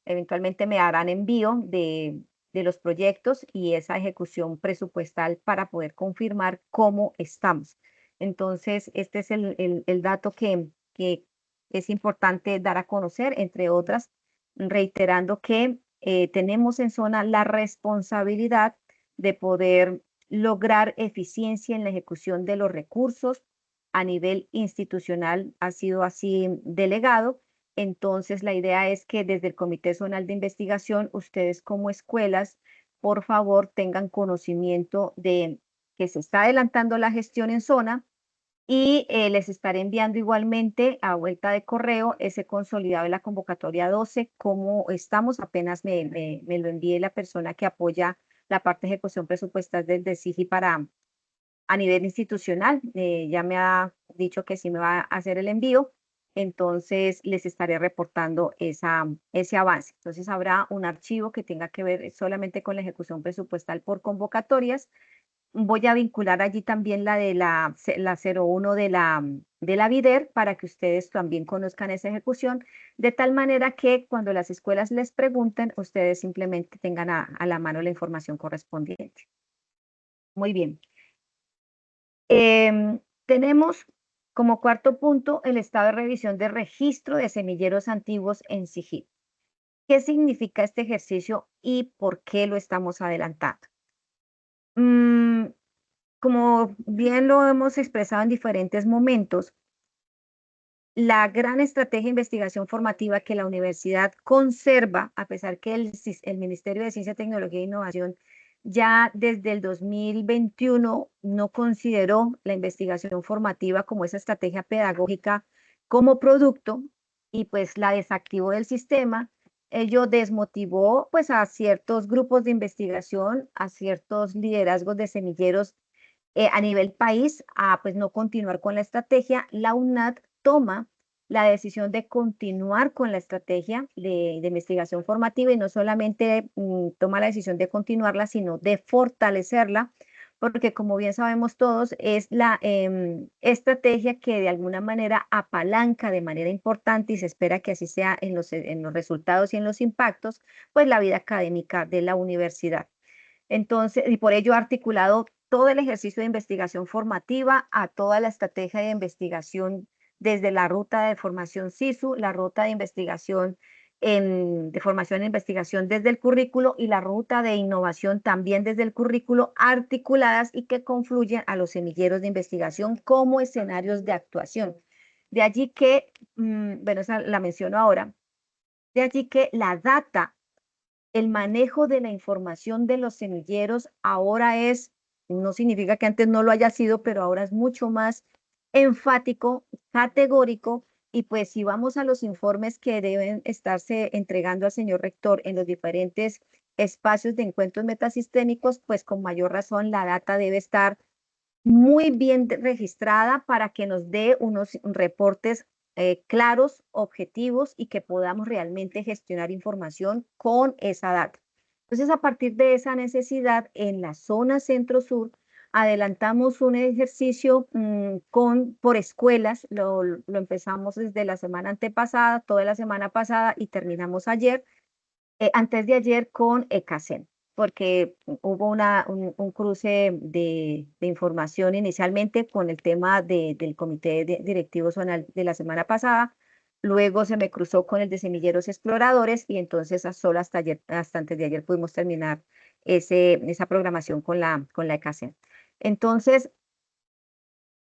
eventualmente me harán envío de los proyectos y esa ejecución presupuestal para poder confirmar cómo estamos. Entonces, este es el dato que es importante dar a conocer, entre otras, reiterando que tenemos en zona la responsabilidad de poder lograr eficiencia en la ejecución de los recursos a nivel institucional, ha sido así delegado. Entonces, la idea es que desde el Comité Zonal de Investigación, ustedes como escuelas, por favor, tengan conocimiento de que se está adelantando la gestión en zona y les estaré enviando igualmente a vuelta de correo ese consolidado de la convocatoria 12, cómo estamos, apenas me lo envíe la persona que apoya la parte de ejecución presupuestal del SIGI para a nivel institucional. Ya me ha dicho que sí me va a hacer el envío, entonces les estaré reportando ese avance. Entonces habrá un archivo que tenga que ver solamente con la ejecución presupuestal por convocatorias. Voy a vincular allí también la de la 01 de la VIDER para que ustedes también conozcan esa ejecución, de tal manera que cuando las escuelas les pregunten, ustedes simplemente tengan a la mano la información correspondiente. Muy bien. Tenemos como cuarto punto el estado de revisión de registro de semilleros antiguos en SIGIP. ¿Qué significa este ejercicio y por qué lo estamos adelantando? Como bien lo hemos expresado en diferentes momentos, la gran estrategia de investigación formativa que la universidad conserva, a pesar que el Ministerio de Ciencia, Tecnología e Innovación ya desde el 2021 no consideró la investigación formativa como esa estrategia pedagógica como producto y pues la desactivó del sistema. Ello desmotivó pues a ciertos grupos de investigación, a ciertos liderazgos de semilleros a nivel país a pues no continuar con la estrategia. La UNAD toma la decisión de continuar con la estrategia de investigación formativa y no solamente toma la decisión de continuarla, sino de fortalecerla, porque como bien sabemos todos, es la estrategia que de alguna manera apalanca de manera importante y se espera que así sea en los resultados y en los impactos, pues la vida académica de la universidad. Entonces, y por ello ha articulado todo el ejercicio de investigación formativa a toda la estrategia de investigación desde la ruta de formación SISU, la ruta de investigación de formación e investigación desde el currículo y la ruta de innovación también desde el currículo, articuladas y que confluyen a los semilleros de investigación como escenarios de actuación. De allí que, bueno, esa la menciono ahora, de allí que la data, el manejo de la información de los semilleros ahora no significa que antes no lo haya sido, pero ahora es mucho más enfático, categórico, y pues si vamos a los informes que deben estarse entregando al señor rector en los diferentes espacios de encuentros metasistémicos, pues con mayor razón la data debe estar muy bien registrada para que nos dé unos reportes claros, objetivos y que podamos realmente gestionar información con esa data. Entonces, a partir de esa necesidad, en la zona centro-sur, adelantamos un ejercicio por escuelas, lo empezamos desde la semana antepasada, toda la semana pasada y terminamos ayer, antes de ayer con ECACEN, porque hubo un cruce de información inicialmente con el tema del comité directivo zonal de la semana pasada, luego se me cruzó con el de semilleros exploradores y entonces solo hasta antes de ayer pudimos terminar esa programación con la ECACEN. Entonces,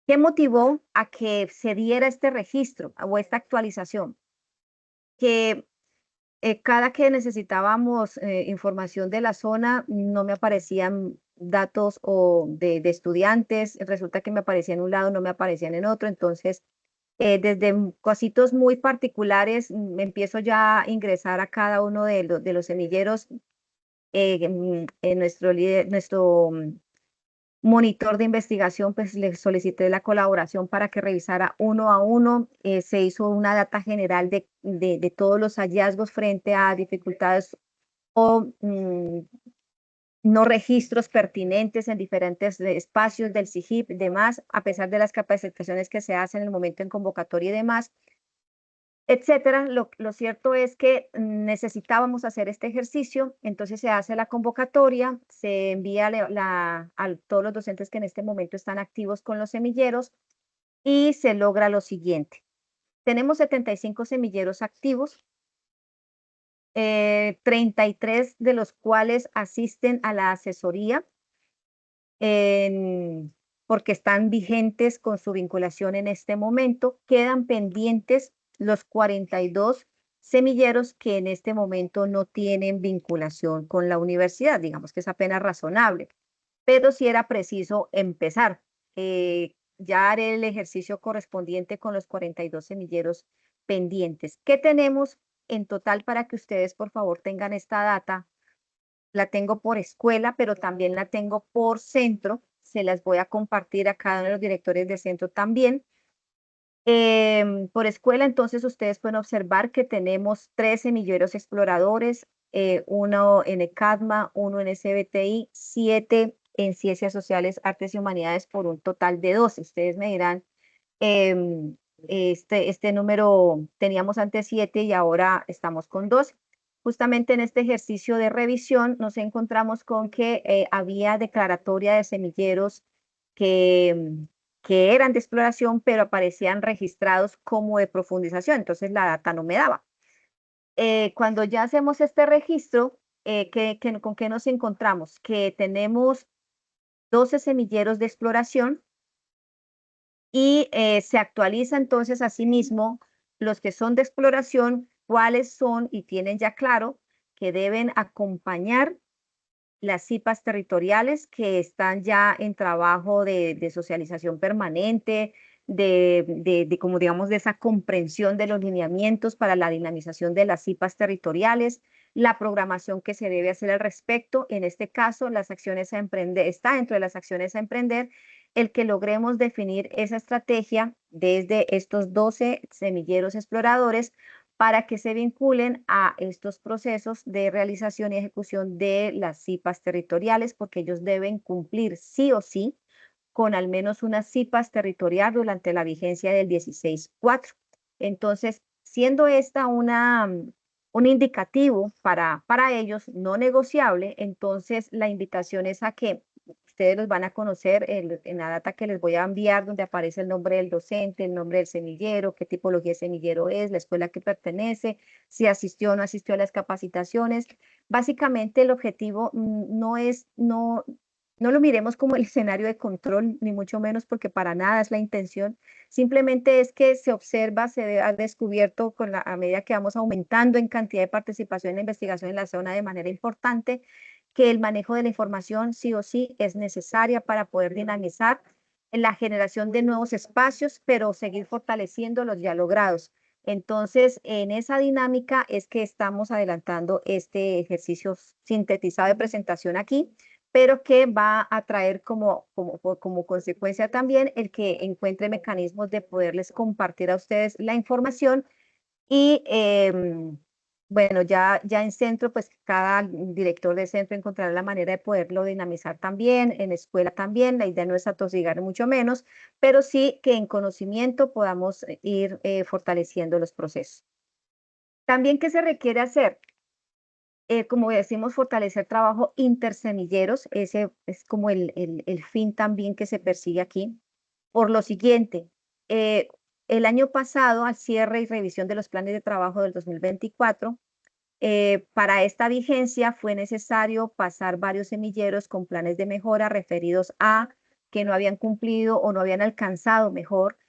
¿qué motivó a que se diera este registro o esta actualización? Que cada que necesitábamos información de la zona, no me aparecían datos de estudiantes, resulta que me aparecían en un lado, no me aparecían en otro, entonces desde cositos muy particulares me empiezo ya a ingresar a cada uno de los semilleros en nuestro monitor de investigación, pues le solicité la colaboración para que revisara uno a uno. Se hizo una data general de todos los hallazgos frente a dificultades o no registros pertinentes en diferentes espacios del SIGIP y demás, a pesar de las capacitaciones que se hacen en el momento en convocatoria y demás, etcétera. Lo cierto es que necesitábamos hacer este ejercicio, entonces se hace la convocatoria, se envía a todos los docentes que en este momento están activos con los semilleros y se logra lo siguiente. Tenemos 75 semilleros activos, 33 de los cuales asisten a la asesoría porque están vigentes con su vinculación en este momento. Quedan pendientes los 42 semilleros que en este momento no tienen vinculación con la universidad. Digamos que es apenas razonable, pero sí era preciso empezar. Ya haré el ejercicio correspondiente con los 42 semilleros pendientes. ¿Qué tenemos en total para que ustedes, por favor, tengan esta data? La tengo por escuela, pero también la tengo por centro. Se las voy a compartir a cada uno de los directores de centro también. Por escuela, entonces, ustedes pueden observar que tenemos 3 semilleros exploradores, uno en ECADMA, uno en SBTI, 7 en Ciencias Sociales, Artes y Humanidades, por un total de 12. Ustedes me dirán, este número teníamos antes 7 y ahora estamos con 12. Justamente en este ejercicio de revisión nos encontramos con que había declaratoria de semilleros que, que eran de exploración, pero aparecían registrados como de profundización, entonces la data no me daba. Cuando ya hacemos este registro, ¿con qué nos encontramos? Que tenemos 12 semilleros de exploración y se actualiza entonces asimismo los que son de exploración, cuáles son y tienen ya claro que deben acompañar las CIPAs territoriales que están ya en trabajo de socialización permanente, como digamos, de esa comprensión de los lineamientos para la dinamización de las CIPAs territoriales, la programación que se debe hacer al respecto. En este caso, las acciones a emprender, está dentro de las acciones a emprender el que logremos definir esa estrategia desde estos 12 semilleros exploradores para que se vinculen a estos procesos de realización y ejecución de las CIPAs territoriales, porque ellos deben cumplir sí o sí con al menos una CIPAs territorial durante la vigencia del 16.4. Entonces, siendo esta un indicativo para ellos no negociable, entonces la invitación es a que ustedes los van a conocer en la data que les voy a enviar, donde aparece el nombre del docente, el nombre del semillero, qué tipología de semillero es, la escuela que pertenece, si asistió o no asistió a las capacitaciones. Básicamente el objetivo no lo miremos como el escenario de control, ni mucho menos, porque para nada es la intención. Simplemente es que se observa, ha descubierto a medida que vamos aumentando en cantidad de participación en la investigación en la zona de manera importante, que el manejo de la información sí o sí es necesaria para poder dinamizar la generación de nuevos espacios, pero seguir fortaleciendo los ya logrados. Entonces, en esa dinámica es que estamos adelantando este ejercicio sintetizado de presentación aquí, pero que va a traer como consecuencia también el que encuentre mecanismos de poderles compartir a ustedes la información y bueno, ya en centro, pues cada director de centro encontrará la manera de poderlo dinamizar también, en escuela también. La idea no es atosigar mucho menos, pero sí que en conocimiento podamos ir fortaleciendo los procesos. También, ¿qué se requiere hacer? Como decimos, fortalecer trabajo intersemilleros, ese es como el fin también que se persigue aquí. Por lo siguiente, el año pasado, al cierre y revisión de los planes de trabajo del 2024, para esta vigencia fue necesario pasar varios semilleros con planes de mejora referidos a que no habían cumplido o no habían alcanzado mejor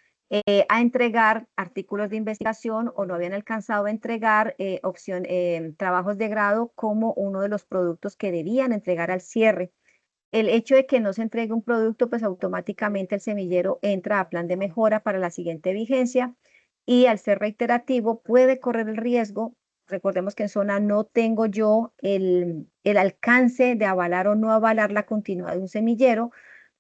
a entregar artículos de investigación o no habían alcanzado a entregar trabajos de grado como uno de los productos que debían entregar al cierre. El hecho de que no se entregue un producto, pues automáticamente el semillero entra a plan de mejora para la siguiente vigencia y al ser reiterativo puede correr el riesgo. Recordemos que en zona no tengo yo el alcance de avalar o no avalar la continuidad de un semillero,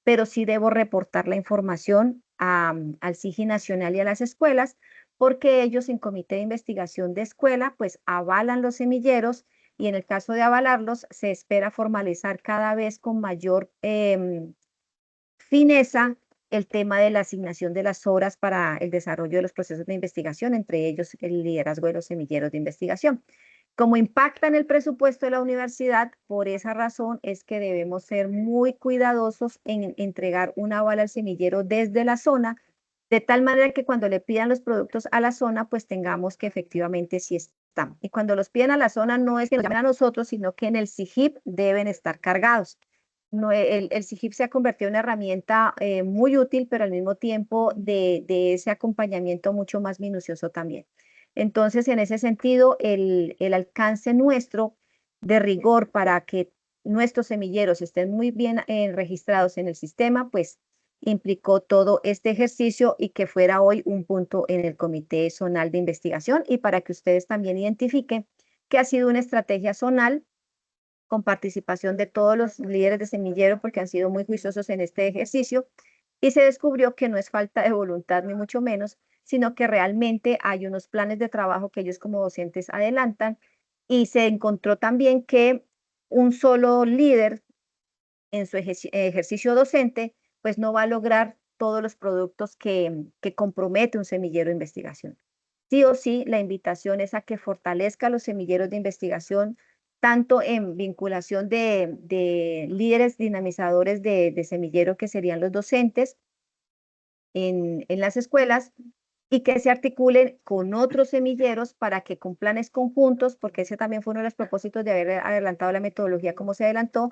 pero sí debo reportar la información al SIGI Nacional y a las escuelas, porque ellos en comité de investigación de escuela, pues avalan los semilleros y en el caso de avalarlos se espera formalizar cada vez con mayor fineza el tema de la asignación de las horas para el desarrollo de los procesos de investigación, entre ellos el liderazgo de los semilleros de investigación. Como impacta en el presupuesto de la universidad, por esa razón es que debemos ser muy cuidadosos en entregar un aval al semillero desde la zona, de tal manera que cuando le pidan los productos a la zona, pues tengamos que efectivamente sí están. Y cuando los piden a la zona, no es que nos llamen a nosotros, sino que en el SIGIP deben estar cargados. No, el SIGIP se ha convertido en una herramienta muy útil, pero al mismo tiempo de ese acompañamiento mucho más minucioso también. Entonces, en ese sentido, el alcance nuestro de rigor para que nuestros semilleros estén muy bien registrados en el sistema, pues implicó todo este ejercicio y que fuera hoy un punto en el Comité Zonal de Investigación y para que ustedes también identifiquen que ha sido una estrategia zonal con participación de todos los líderes de semillero porque han sido muy juiciosos en este ejercicio y se descubrió que no es falta de voluntad ni mucho menos, sino que realmente hay unos planes de trabajo que ellos como docentes adelantan y se encontró también que un solo líder en su ejercicio docente pues no va a lograr todos los productos que compromete un semillero de investigación. Sí o sí, la invitación es a que fortalezca los semilleros de investigación, tanto en vinculación de líderes dinamizadores de semillero, que serían los docentes en las escuelas, y que se articulen con otros semilleros para que con planes conjuntos, porque ese también fue uno de los propósitos de haber adelantado la metodología como se adelantó,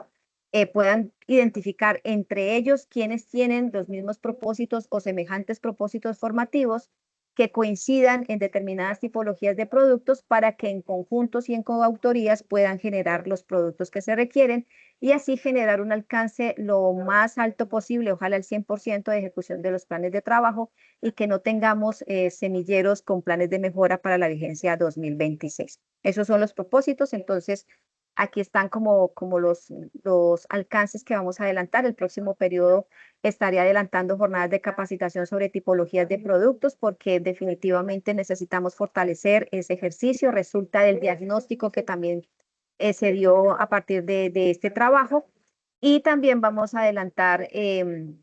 puedan identificar entre ellos quienes tienen los mismos propósitos o semejantes propósitos formativos que coincidan en determinadas tipologías de productos para que en conjuntos y en coautorías puedan generar los productos que se requieren y así generar un alcance lo más alto posible, ojalá el 100% de ejecución de los planes de trabajo y que no tengamos semilleros con planes de mejora para la vigencia 2026. Esos son los propósitos, entonces aquí están como los alcances que vamos a adelantar. El próximo periodo estaré adelantando jornadas de capacitación sobre tipologías de productos porque definitivamente necesitamos fortalecer ese ejercicio. Resulta del diagnóstico que también se dio a partir de este trabajo. Y también vamos a adelantar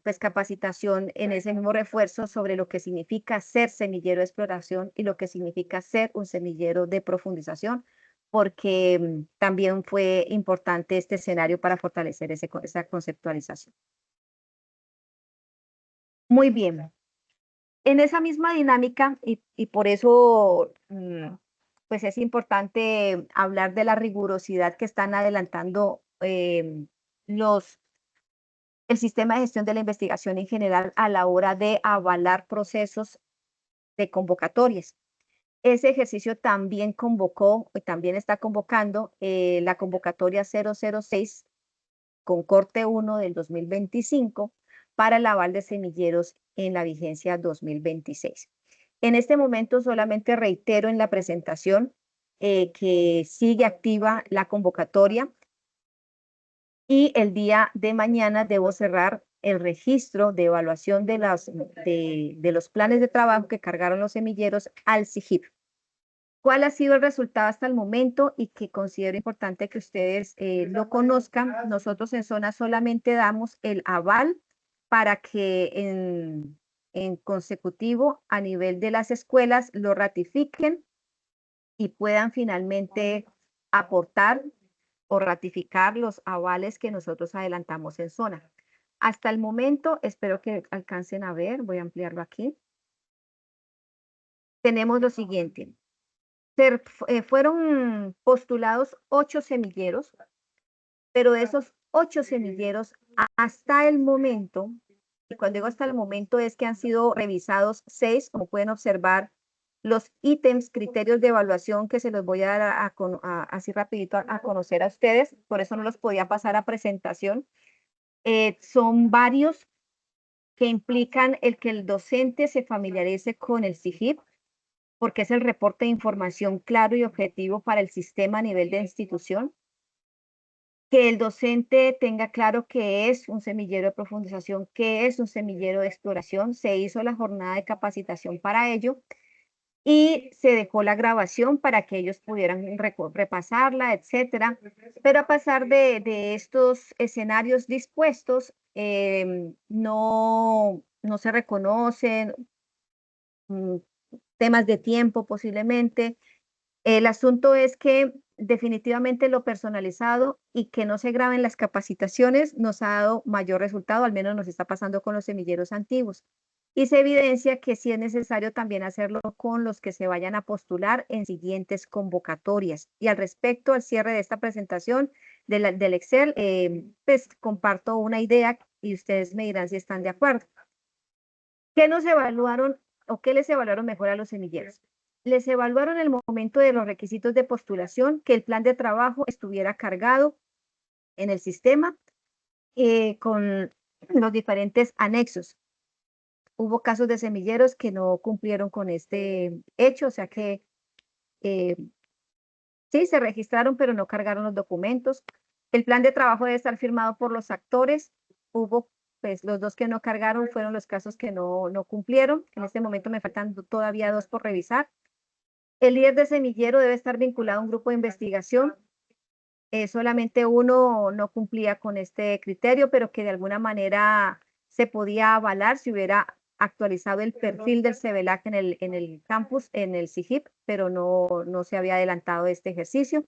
pues capacitación en ese mismo refuerzo sobre lo que significa ser semillero de exploración y lo que significa ser un semillero de profundización, porque también fue importante este escenario para fortalecer esa conceptualización. Muy bien. En esa misma dinámica, y por eso pues es importante hablar de la rigurosidad que están adelantando el sistema de gestión de la investigación en general a la hora de avalar procesos de convocatorias. Ese ejercicio también convocó, también está convocando la convocatoria 006 con corte 1 del 2025 para el aval de semilleros en la vigencia 2026. En este momento solamente reitero en la presentación que sigue activa la convocatoria y el día de mañana debo cerrar el registro de evaluación de los planes de trabajo que cargaron los semilleros al SIGIP. ¿Cuál ha sido el resultado hasta el momento? Y que considero importante que ustedes lo conozcan. Nosotros en zona solamente damos el aval para que en consecutivo a nivel de las escuelas lo ratifiquen y puedan finalmente aportar o ratificar los avales que nosotros adelantamos en zona. Hasta el momento, espero que alcancen a ver, voy a ampliarlo aquí. Tenemos lo siguiente. Fueron postulados 8 semilleros, pero de esos 8 semilleros, hasta el momento, y cuando digo hasta el momento es que han sido revisados 6, como pueden observar, los ítems, criterios de evaluación que se los voy a dar así rapidito a conocer a ustedes, por eso no los podía pasar a presentación. Son varios que implican el que el docente se familiarice con el SIGIP, porque es el reporte de información claro y objetivo para el sistema a nivel de institución. Que el docente tenga claro qué es un semillero de profundización, qué es un semillero de exploración. Se hizo la jornada de capacitación para ello. y se dejó la grabación para que ellos pudieran repasarla, etcétera. Pero a pasar de estos escenarios dispuestos, no se reconocen temas de tiempo posiblemente. El asunto es que definitivamente lo personalizado y que no se graben las capacitaciones nos ha dado mayor resultado, al menos nos está pasando con los semilleros antiguos. Y se evidencia que sí es necesario también hacerlo con los que se vayan a postular en siguientes convocatorias. Y al respecto, al cierre de esta presentación del Excel, pues comparto una idea y ustedes me dirán si están de acuerdo. ¿Qué nos evaluaron o qué les evaluaron mejor a los semilleros? Les evaluaron el momento de los requisitos de postulación, que el plan de trabajo estuviera cargado en el sistema con los diferentes anexos. Hubo casos de semilleros que no cumplieron con este hecho, o sea que sí, se registraron, pero no cargaron los documentos. El plan de trabajo debe estar firmado por los actores. Hubo, pues, los 2 que no cargaron fueron los casos que no cumplieron. En este momento me faltan todavía 2 por revisar. El líder de semillero debe estar vinculado a un grupo de investigación. Solamente uno no cumplía con este criterio, pero que de alguna manera se podía avalar si hubiera actualizado el perfil del CEBELAC en el campus, en el CIGIP, pero no se había adelantado este ejercicio.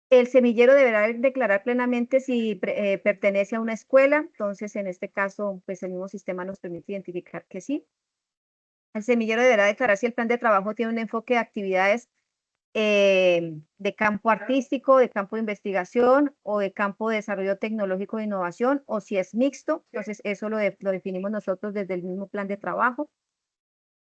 El semillero deberá declarar plenamente si pertenece a una escuela, entonces en este caso, pues el mismo sistema nos permite identificar que sí. El semillero deberá declarar si el plan de trabajo tiene un enfoque de actividades de campo artístico, de campo de investigación o de campo de desarrollo tecnológico de innovación, o si es mixto, entonces eso lo definimos nosotros desde el mismo plan de trabajo.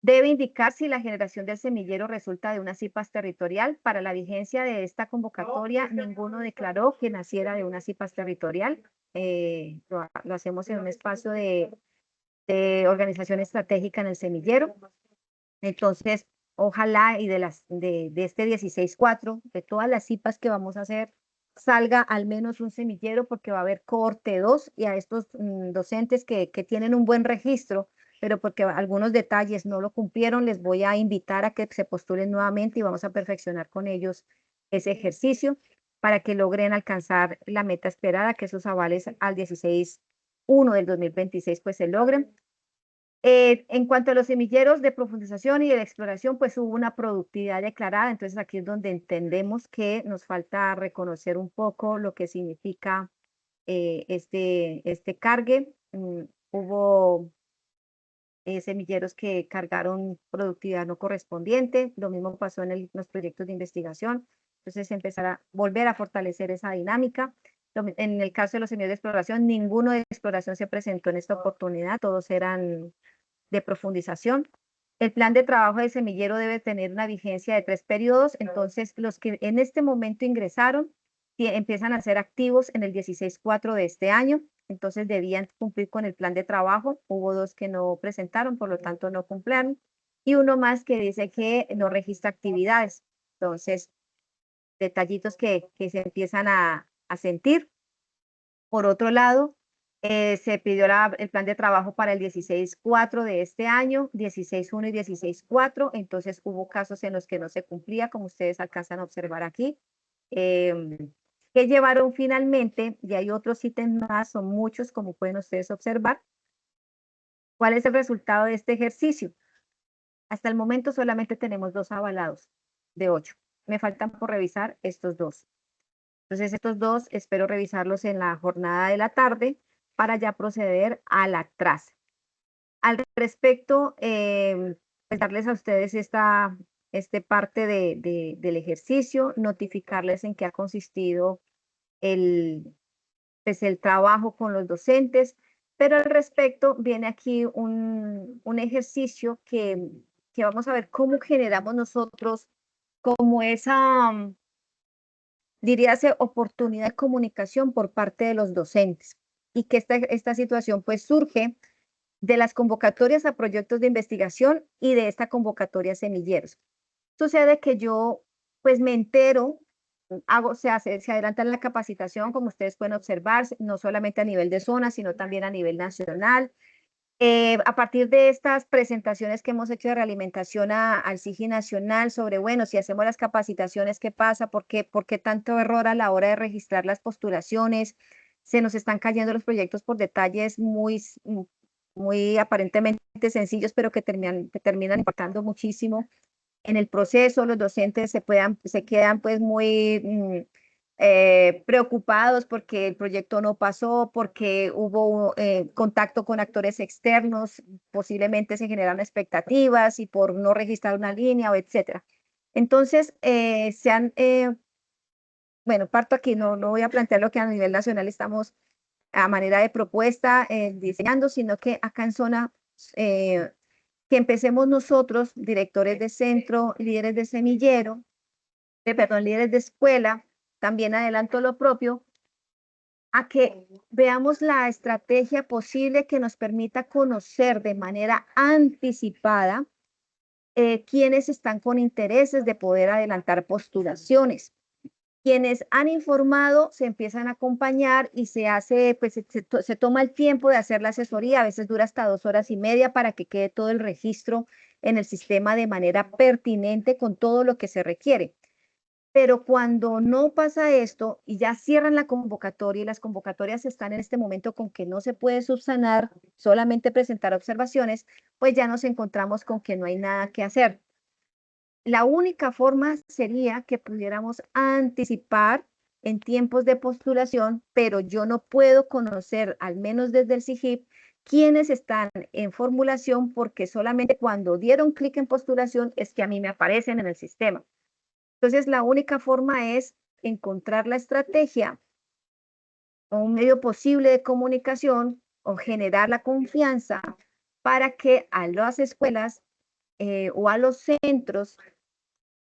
Debe indicar si la generación del semillero resulta de una CIPAS territorial. Para la vigencia de esta convocatoria, ninguno declaró que naciera de una CIPAS territorial. Lo hacemos en un espacio de organización estratégica en el semillero. Entonces, ojalá y de este 16.4, de todas las CIPAS que vamos a hacer, salga al menos un semillero, porque va a haber cohorte 2 y a estos docentes que tienen un buen registro, pero porque algunos detalles no lo cumplieron, les voy a invitar a que se postulen nuevamente y vamos a perfeccionar con ellos ese ejercicio para que logren alcanzar la meta esperada, que esos avales al 16.1 del 2026 pues se logren. En cuanto a los semilleros de profundización y de exploración, pues hubo una productividad declarada, entonces aquí es donde entendemos que nos falta reconocer un poco lo que significa este cargue. Hubo semilleros que cargaron productividad no correspondiente, lo mismo pasó en los proyectos de investigación, entonces empezar a volver a fortalecer esa dinámica. En el caso de los semilleros de exploración, ninguno de exploración se presentó en esta oportunidad, todos eran de profundización. El plan de trabajo de semillero debe tener una vigencia de 3 periodos, entonces los que en este momento ingresaron empiezan a ser activos en el 16.4 de este año, entonces debían cumplir con el plan de trabajo. Hubo 2 que no presentaron, por lo tanto no cumplieron, y uno más que dice que no registra actividades. Entonces, detallitos que se empiezan a sentir. Por otro lado, se pidió el plan de trabajo para el 16.4 de este año, 16.1 y 16.4, entonces hubo casos en los que no se cumplía, como ustedes alcanzan a observar aquí, que llevaron finalmente, y hay otros ítems más, son muchos, como pueden ustedes observar. ¿Cuál es el resultado de este ejercicio? Hasta el momento solamente tenemos 2 avalados de 8. Me faltan por revisar estos 2. Entonces, estos 2 espero revisarlos en la jornada de la tarde para ya proceder a la traza. Al respecto, pues darles a ustedes esta parte del ejercicio, notificarles en qué ha consistido pues el trabajo con los docentes, pero al respecto viene aquí un ejercicio que vamos a ver cómo generamos nosotros como esa diríase, oportunidad de comunicación por parte de los docentes, y que esta situación pues surge de las convocatorias a proyectos de investigación y de esta convocatoria a semilleros. Sucede que yo pues me entero, se adelanta la capacitación, como ustedes pueden observar, no solamente a nivel de zona, sino también a nivel nacional. A partir de estas presentaciones que hemos hecho de realimentación al SIGI Nacional sobre, bueno, si hacemos las capacitaciones, ¿qué pasa? ¿Por qué tanto error a la hora de registrar las postulaciones? Se nos están cayendo los proyectos por detalles muy aparentemente sencillos, pero que terminan impactando muchísimo en el proceso. Los docentes se quedan pues muy preocupados porque el proyecto no pasó, porque hubo contacto con actores externos, posiblemente se generaron expectativas y por no registrar una línea o etcétera. Entonces, bueno, parto aquí, no voy a plantear lo que a nivel nacional estamos a manera de propuesta diseñando, sino que acá en zona, que empecemos nosotros, directores de centro, líderes de semillero, líderes de escuela, también adelanto lo propio, a que veamos la estrategia posible que nos permita conocer de manera anticipada quienes están con intereses de poder adelantar postulaciones. Quienes han informado se empiezan a acompañar y se hace, pues se toma el tiempo de hacer la asesoría, a veces dura hasta 2 horas y media para que quede todo el registro en el sistema de manera pertinente con todo lo que se requiere. Pero cuando no pasa esto y ya cierran la convocatoria y las convocatorias están en este momento con que no se puede subsanar, solamente presentar observaciones, pues ya nos encontramos con que no hay nada que hacer. La única forma sería que pudiéramos anticipar en tiempos de postulación, pero yo no puedo conocer, al menos desde el SIGIP, quiénes están en formulación, porque solamente cuando dieron clic en postulación es que a mí me aparecen en el sistema. Entonces, la única forma es encontrar la estrategia o un medio posible de comunicación o generar la confianza para que a las escuelas o a los centros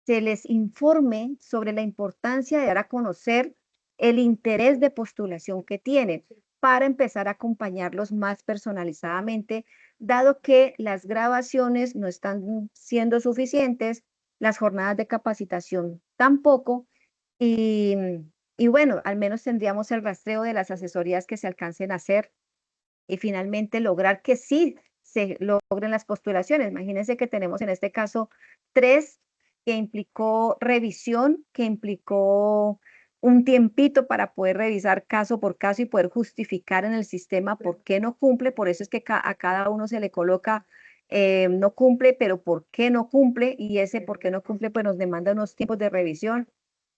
se les informe sobre la importancia de dar a conocer el interés de postulación que tienen para empezar a acompañarlos más personalizadamente, dado que las grabaciones no están siendo suficientes, las jornadas de capacitación tampoco, y, y bueno, al menos tendríamos el rastreo de las asesorías que se alcancen a hacer y finalmente lograr que sí se logren las postulaciones. Imagínense que tenemos en este caso 3 que implicó revisión, que implicó un tiempito para poder revisar caso por caso y poder justificar en el sistema por qué no cumple. Por eso es que a cada uno se le coloca no cumple, pero ¿por qué no cumple? Y ese por qué no cumple, pues nos demanda unos tiempos de revisión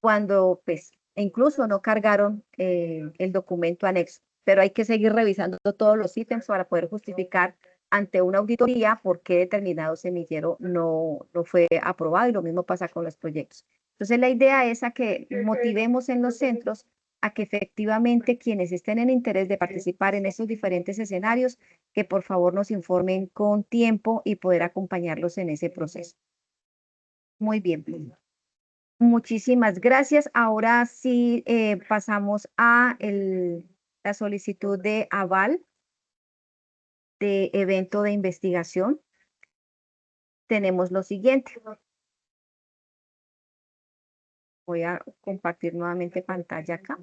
cuando, pues, incluso no cargaron el documento anexo. Pero hay que seguir revisando todos los ítems para poder justificar ante una auditoría por qué determinado semillero no fue aprobado, y lo mismo pasa con los proyectos. Entonces, la idea es a que motivemos en los centros a que efectivamente quienes estén en interés de participar en estos diferentes escenarios, que por favor nos informen con tiempo y poder acompañarlos en ese proceso. Muy bien. Muchísimas gracias. Ahora sí pasamos a la solicitud de aval de evento de investigación. Tenemos lo siguiente. Voy a compartir nuevamente pantalla acá.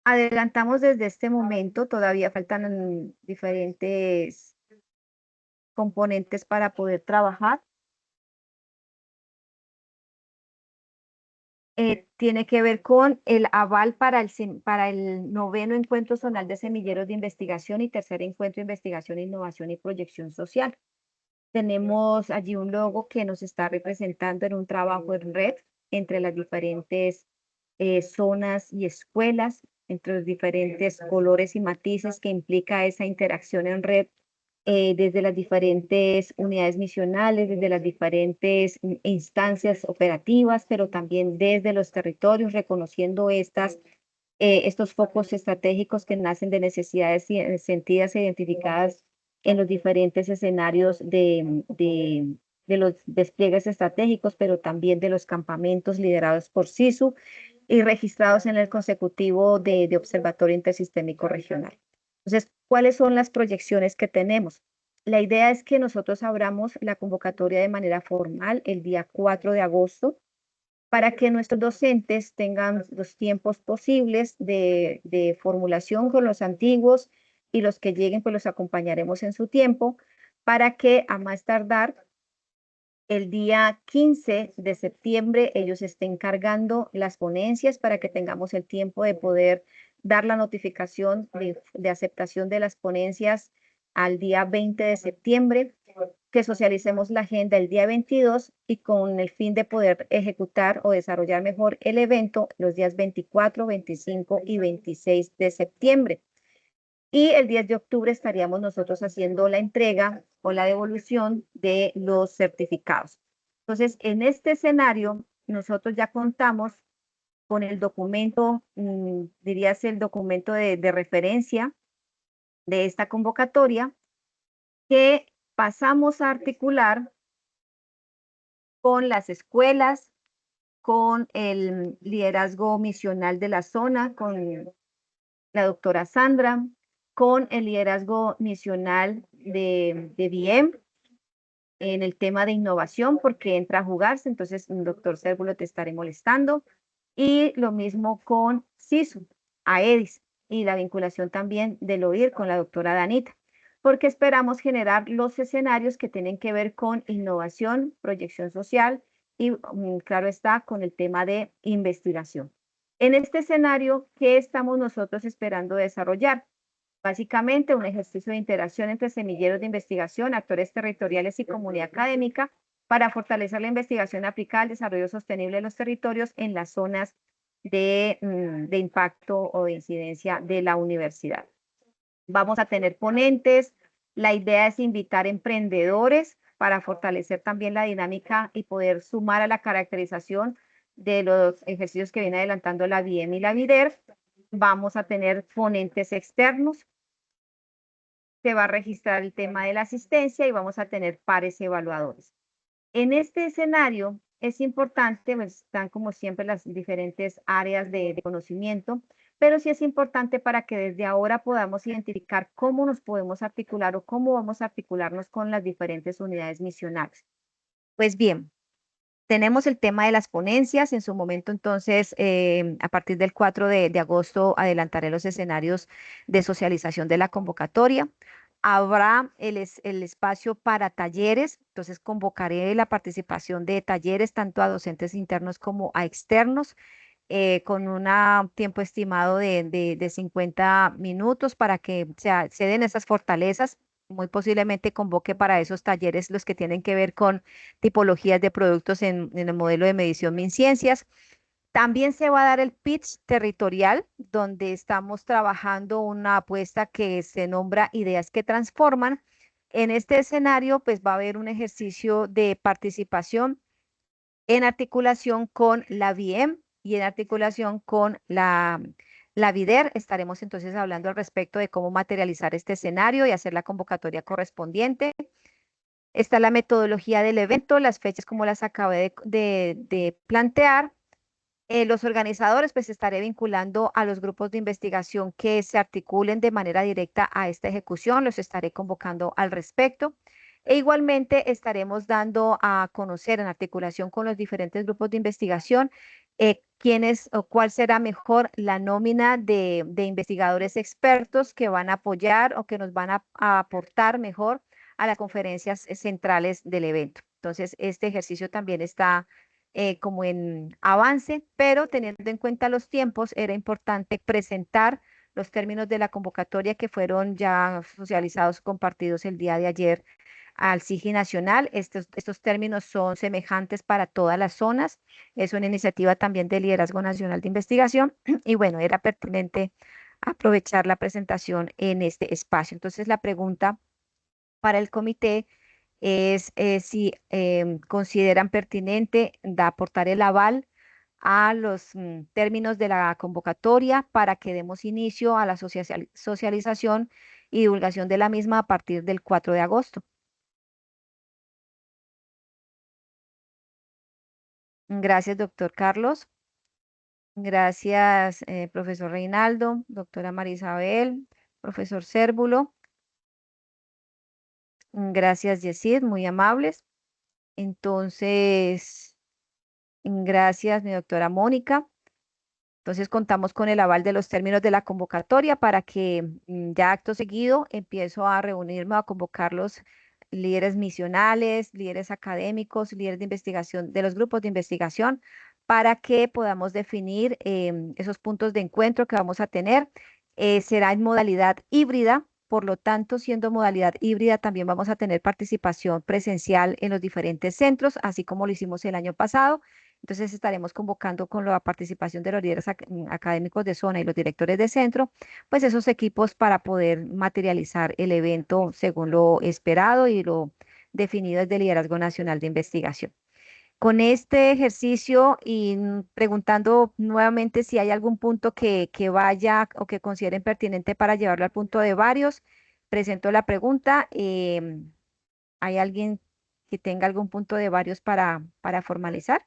Adelantamos desde este momento, todavía faltan diferentes componentes para poder trabajar. Tiene que ver con el aval para el 9º Encuentro Zonal de Semilleros de Investigación y tercer Encuentro de Investigación, Innovación y Proyección Social. Tenemos allí un logo que nos está representando en un trabajo en red entre las diferentes zonas y escuelas, entre los diferentes colores y matices que implica esa interacción en red desde las diferentes unidades misionales, desde las diferentes instancias operativas, pero también desde los territorios, reconociendo estos focos estratégicos que nacen de necesidades sentidas e identificadas en los diferentes escenarios de los despliegues estratégicos, pero también de los campamentos liderados por SISU y registrados en el consecutivo de Observatorio Intersistémico Regional. Entonces, ¿cuáles son las proyecciones que tenemos? La idea es que nosotros abramos la convocatoria de manera formal el día 4 de agosto para que nuestros docentes tengan los tiempos posibles de formulación con los antiguos y los que lleguen, pues los acompañaremos en su tiempo, para que a más tardar el día 15 de septiembre ellos estén cargando las ponencias para que tengamos el tiempo de poder dar la notificación de aceptación de las ponencias al día 20 de septiembre, que socialicemos la agenda el día 22 y con el fin de poder ejecutar o desarrollar mejor el evento los días 24, 25 y 26 de septiembre. Y el 10 de octubre estaríamos nosotros haciendo la entrega o la devolución de los certificados. Entonces, en este escenario, nosotros ya contamos con el documento, dirías el documento de referencia de esta convocatoria, que pasamos a articular con las escuelas, con el liderazgo misional de la zona, con la doctora Sandra, con el liderazgo misional de BIEM en el tema de innovación, porque entra a jugarse, entonces, doctor Cérvulo, te estaré molestando. Y lo mismo con SISU, AEDIS, y la vinculación también del OIR con la doctora Danita, porque esperamos generar los escenarios que tienen que ver con innovación, proyección social y, claro está, con el tema de investigación. En este escenario, ¿qué estamos nosotros esperando desarrollar? Básicamente, un ejercicio de interacción entre semilleros de investigación, actores territoriales y comunidad académica para fortalecer la investigación aplicada al desarrollo sostenible de los territorios en las zonas de impacto o de incidencia de la universidad. Vamos a tener ponentes. La idea es invitar emprendedores para fortalecer también la dinámica y poder sumar a la caracterización de los ejercicios que viene adelantando la BIEM y la VIDER. Vamos a tener ponentes externos. Se va a registrar el tema de la asistencia y vamos a tener pares evaluadores. En este escenario es importante, pues, están como siempre las diferentes áreas de conocimiento, pero sí es importante para que desde ahora podamos identificar cómo nos podemos articular o cómo vamos a articularnos con las diferentes unidades misionales. Pues bien, tenemos el tema de las ponencias. En su momento, entonces, a partir del 4 de agosto, adelantaré los escenarios de socialización de la convocatoria. Habrá el espacio para talleres, entonces convocaré la participación de talleres tanto a docentes internos como a externos, con un tiempo estimado de 50 minutos para que se den esas fortalezas. Muy posiblemente convoque para esos talleres los que tienen que ver con tipologías de productos en el modelo de medición MinCiencias. También se va a dar el pitch territorial, donde estamos trabajando una apuesta que se nombra Ideas que Transforman. En este escenario, pues va a haber un ejercicio de participación en articulación con la BIEM y en articulación con la VIDER. Estaremos entonces hablando al respecto de cómo materializar este escenario y hacer la convocatoria correspondiente. Está la metodología del evento, las fechas como las acabé de plantear. Los organizadores, pues estaré vinculando a los grupos de investigación que se articulen de manera directa a esta ejecución, los estaré convocando al respecto. E igualmente estaremos dando a conocer en articulación con los diferentes grupos de investigación quiénes o cuál será mejor la nómina de investigadores expertos que van a apoyar o que nos van a aportar mejor a las conferencias centrales del evento. Entonces, este ejercicio también está como en avance, pero teniendo en cuenta los tiempos, era importante presentar los términos de la convocatoria que fueron ya socializados, compartidos el día de ayer al SIGI Nacional. Estos términos son semejantes para todas las zonas. Es una iniciativa también del Liderazgo Nacional de Investigación y bueno, era pertinente aprovechar la presentación en este espacio. Entonces, la pregunta para el comité es si consideran pertinente aportar el aval a los términos de la convocatoria para que demos inicio a la socialización y divulgación de la misma a partir del 4 de agosto. Gracias, doctor Carlos. Gracias, profesor Reinaldo, doctora Marisabel, profesor Cérvulo. Gracias, Yesid, muy amables. Entonces, Gracias, mi doctora Mónica. Entonces contamos con el aval de los términos de la convocatoria para que ya acto seguido empiezo a reunirme, a convocar los líderes misionales, líderes académicos, líderes de investigación de los grupos de investigación para que podamos definir esos puntos de encuentro que vamos a tener. Será en modalidad híbrida, por lo tanto, siendo modalidad híbrida, también vamos a tener participación presencial en los diferentes centros, así como lo hicimos el año pasado. Entonces estaremos convocando con la participación de los líderes académicos de zona y los directores de centro, pues esos equipos para poder materializar el evento según lo esperado y lo definido desde el Liderazgo Nacional de Investigación. Con este ejercicio y preguntando nuevamente si hay algún punto que vaya o que consideren pertinente para llevarlo al punto de varios, presento la pregunta. ¿Hay alguien que tenga algún punto de varios para formalizar?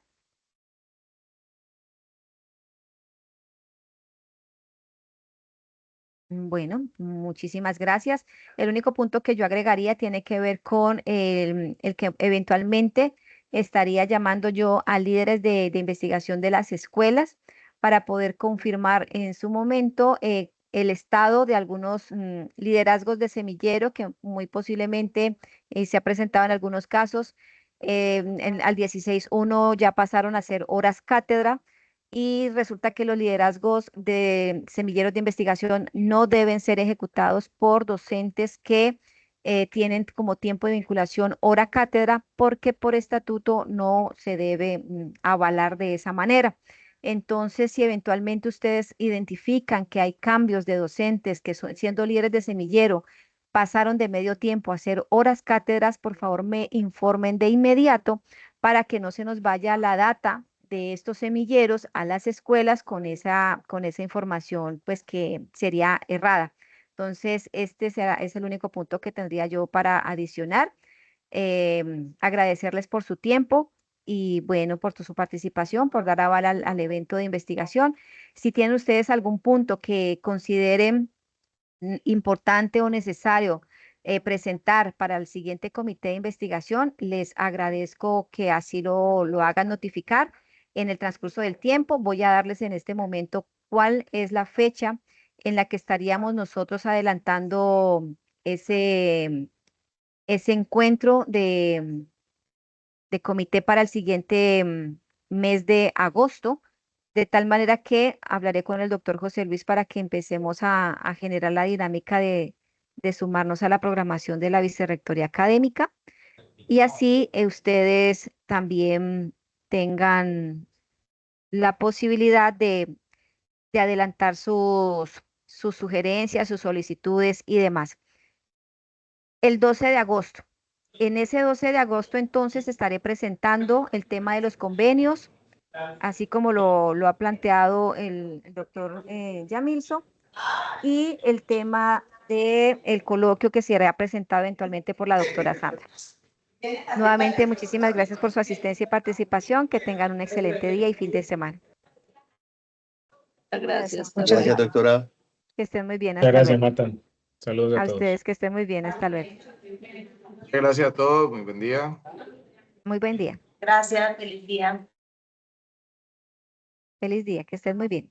Bueno, muchísimas gracias. El único punto que yo agregaría tiene que ver con el que eventualmente estaría llamando yo a líderes de investigación de las escuelas para poder confirmar en su momento el estado de algunos liderazgos de semillero que muy posiblemente se ha presentado en algunos casos. Al 16.1 ya pasaron a ser horas cátedra y resulta que los liderazgos de semilleros de investigación no deben ser ejecutados por docentes que tienen como tiempo de vinculación hora cátedra, porque por estatuto no se debe avalar de esa manera. Entonces, si eventualmente ustedes identifican que hay cambios de docentes que siendo líderes de semillero pasaron de medio tiempo a hacer horas cátedras, por favor me informen de inmediato para que no se nos vaya la data de estos semilleros a las escuelas con esa información, pues que sería errada. Entonces, es el único punto que tendría yo para adicionar. Agradecerles por su tiempo y bueno, por su participación, por dar aval al evento de investigación. Si tienen ustedes algún punto que consideren importante o necesario presentar para el siguiente comité de investigación, les agradezco que así lo hagan notificar en el transcurso del tiempo. Voy a darles en este momento cuál es la fecha en la que estaríamos nosotros adelantando ese encuentro de comité para el siguiente mes de agosto, de tal manera que hablaré con el doctor José Luis para que empecemos a generar la dinámica de sumarnos a la programación de la vicerrectoría académica y así ustedes también tengan la posibilidad de adelantar sus sugerencias, sus solicitudes y demás. El 12 de agosto. En ese 12 de agosto entonces estaré presentando el tema de los convenios, así como lo ha planteado el doctor Yamilso, y el tema del coloquio que será presentado eventualmente por la doctora Sandra. Nuevamente, muchísimas gracias por su asistencia y participación. Que tengan un excelente día y fin de semana. Gracias. Muchas gracias, doctora. Que estén muy bien. Muchas Hasta gracias, luego. Marta. Saludos a A todos. ustedes que estén muy bien. Hasta luego. Muchas gracias a todos. Muy buen día. Muy buen día. Gracias, feliz día. Feliz día. Que estén muy bien.